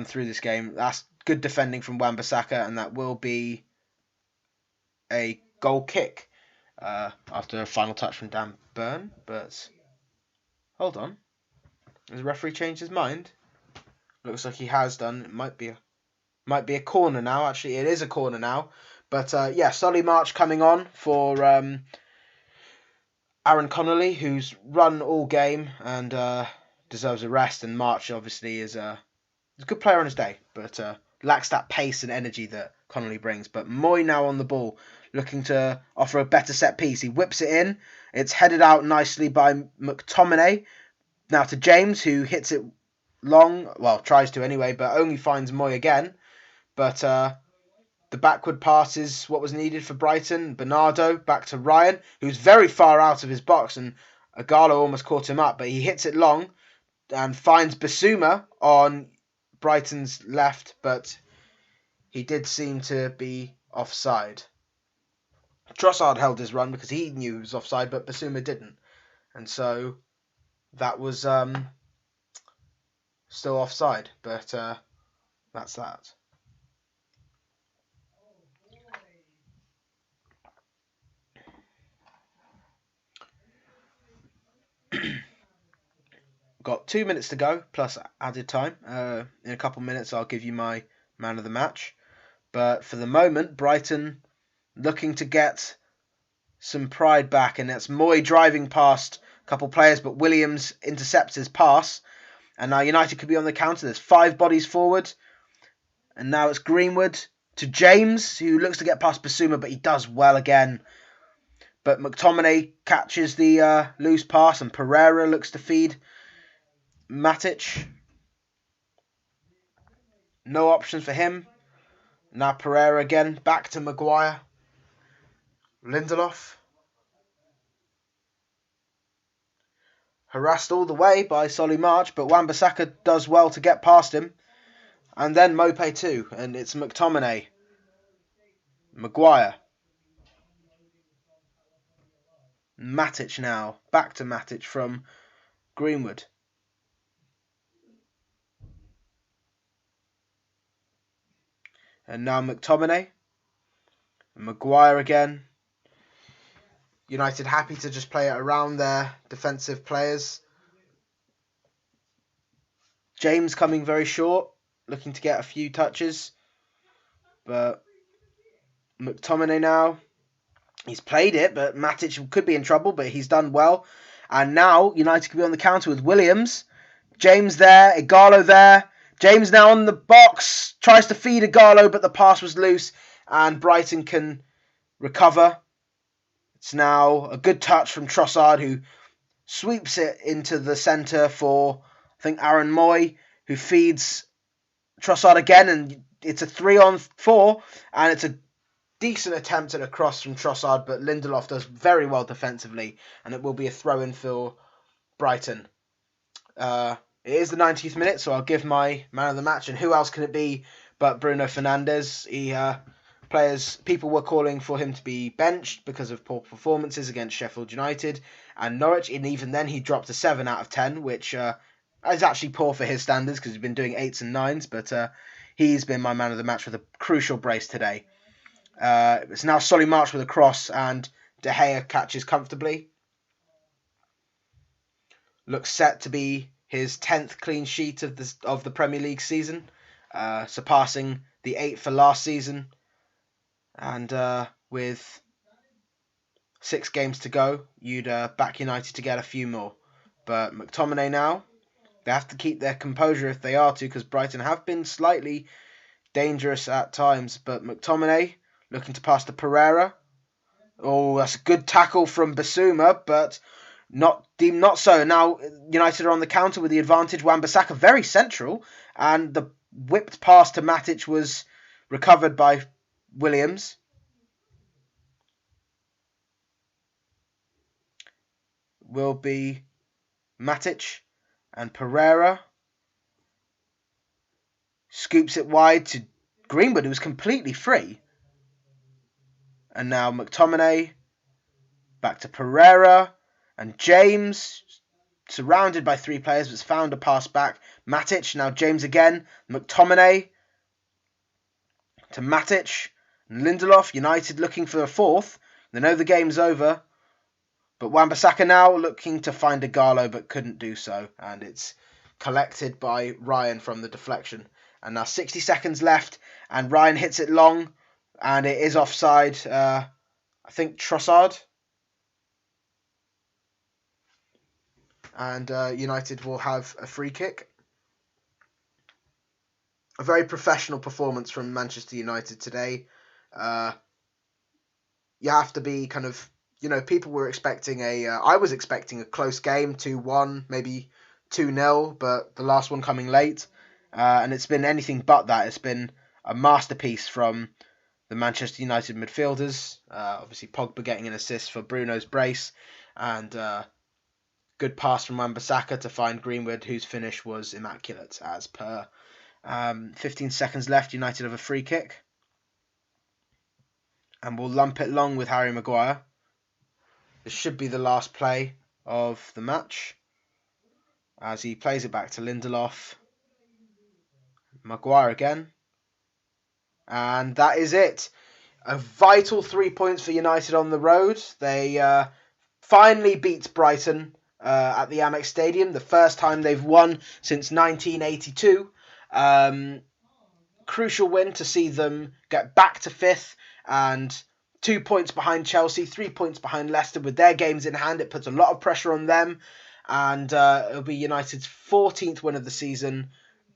through this game. That's good defending from Wan-Bissaka, and that will be a goal kick after a final touch from Dan Byrne. But hold on, has the referee changed his mind? Looks like he has done. It might be a corner now. Actually, it is a corner now. But yeah, Solly March coming on for Aaron Connolly, who's run all game and deserves a rest. And March obviously is a good player on his day, but lacks that pace and energy that Connolly brings. But Moy now on the ball, looking to offer a better set piece. He whips it in. It's headed out nicely by McTominay. Now to James, who hits it long. Well, tries to anyway, but only finds Moy again. But the backward pass is what was needed for Brighton. Bernardo back to Ryan, who's very far out of his box, and Ighalo almost caught him up, but he hits it long and finds Bissouma on Brighton's left, but he did seem to be offside. Trossard held his run because he knew he was offside, but Bissouma didn't. And so that was still offside, but that's that. Got 2 minutes to go, plus added time. In a couple minutes, I'll give you my man of the match. But for the moment, Brighton looking to get some pride back. And that's Moy driving past a couple players, but Williams intercepts his pass. And now United could be on the counter. There's 5 bodies forward. And now it's Greenwood to James, who looks to get past Bissouma, but he does well again. But McTominay catches the loose pass, and Pereira looks to feed Matic. No options for him. Now Pereira again. Back to Maguire. Lindelof. Harassed all the way by Solly March, but Wan-Bissaka does well to get past him. And then Mopé too. And it's McTominay. Maguire. Matic now. Back to Matic from Greenwood. And now McTominay. And Maguire again. United happy to just play it around their defensive players. James coming very short, looking to get a few touches. But McTominay now. He's played it, but Matic could be in trouble, but he's done well. And now United can be on the counter with Williams. James there, Ighalo there. James now on the box, tries to feed Ighalo, but the pass was loose, and Brighton can recover. It's now a good touch from Trossard, who sweeps it into the centre for, I think, Aaron Moy, who feeds Trossard again, and it's a 3-on-4, and it's a decent attempt at a cross from Trossard, but Lindelof does very well defensively, and it will be a throw-in for Brighton. It is the 90th minute, so I'll give my man of the match, and who else can it be but Bruno Fernandes? People were calling for him to be benched because of poor performances against Sheffield United and Norwich, and even then he dropped a 7 out of 10, which is actually poor for his standards because he's been doing 8s and 9s, but he's been my man of the match with a crucial brace today. It's now Solly March with a cross, and De Gea catches comfortably. Looks set to be his 10th clean sheet of the Premier League season, surpassing the 8 for last season. And with 6 games to go, you'd back United to get a few more. But McTominay now, they have to keep their composure if they are to, because Brighton have been slightly dangerous at times. But McTominay looking to pass to Pereira. Oh, that's a good tackle from Basuma, but not so. Now United are on the counter with the advantage. Wan-Bissaka very central, and the whipped pass to Matic was recovered by Williams. Will be Matic, and Pereira scoops it wide to Greenwood, who was completely free. And now McTominay back to Pereira, and James, surrounded by 3 players, has found a pass back. Matic, now James again. McTominay to Matic. And Lindelof, United looking for a 4th. They know the game's over. But Wan-Bissaka now looking to find Ighalo, but couldn't do so. And it's collected by Ryan from the deflection. And now 60 seconds left, and Ryan hits it long, and it is offside. I think Trossard. And United will have a free kick. A very professional performance from Manchester United today. You have to be kind of, people were expecting I was expecting a close game, 2-1, maybe 2-0, but the last one coming late. And it's been anything but that. It's been a masterpiece from the Manchester United midfielders. Obviously, Pogba getting an assist for Bruno's brace, and good pass from Wan-Bissaka to find Greenwood, whose finish was immaculate as per. 15 seconds left, United have a free kick. And we'll lump it long with Harry Maguire. This should be the last play of the match, as he plays it back to Lindelof. Maguire again. And that is it. A vital 3 points for United on the road. They finally beat Brighton at the Amex Stadium. The first time they've won since 1982. Crucial win to see them get back to 5th and 2 points behind Chelsea, 3 points behind Leicester. With their games in hand, it puts a lot of pressure on them. And it'll be United's 14th win of the season.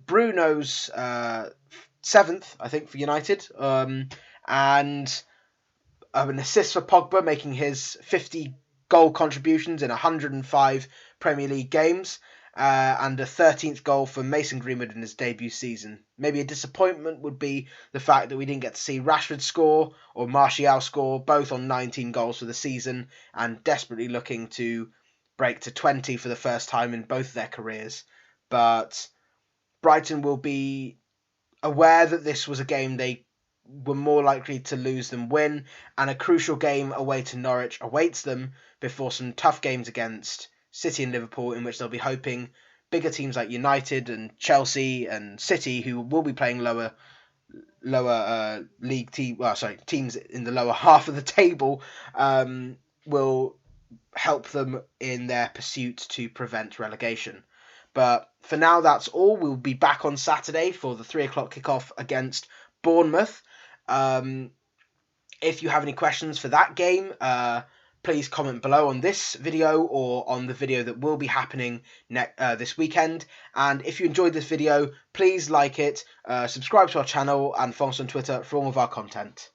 Bruno's 7th, I think, for United. And an assist for Pogba, making his 50 goal contributions in 105 Premier League games. And a 13th goal for Mason Greenwood in his debut season. Maybe a disappointment would be the fact that we didn't get to see Rashford score or Martial score, both on 19 goals for the season, and desperately looking to break to 20 for the first time in both of their careers. But Brighton will be aware that this was a game they were more likely to lose than win, and a crucial game away to Norwich awaits them before some tough games against City and Liverpool, in which they'll be hoping bigger teams like United and Chelsea and City, who will be playing lower lower league team, teams in the lower half of the table, will help them in their pursuit to prevent relegation. But for now, that's all. We'll be back on Saturday for the 3 o'clock kickoff against Bournemouth. If you have any questions for that game, please comment below on this video or on the video that will be happening this weekend. And if you enjoyed this video, please like it, subscribe to our channel, and follow us on Twitter for all of our content.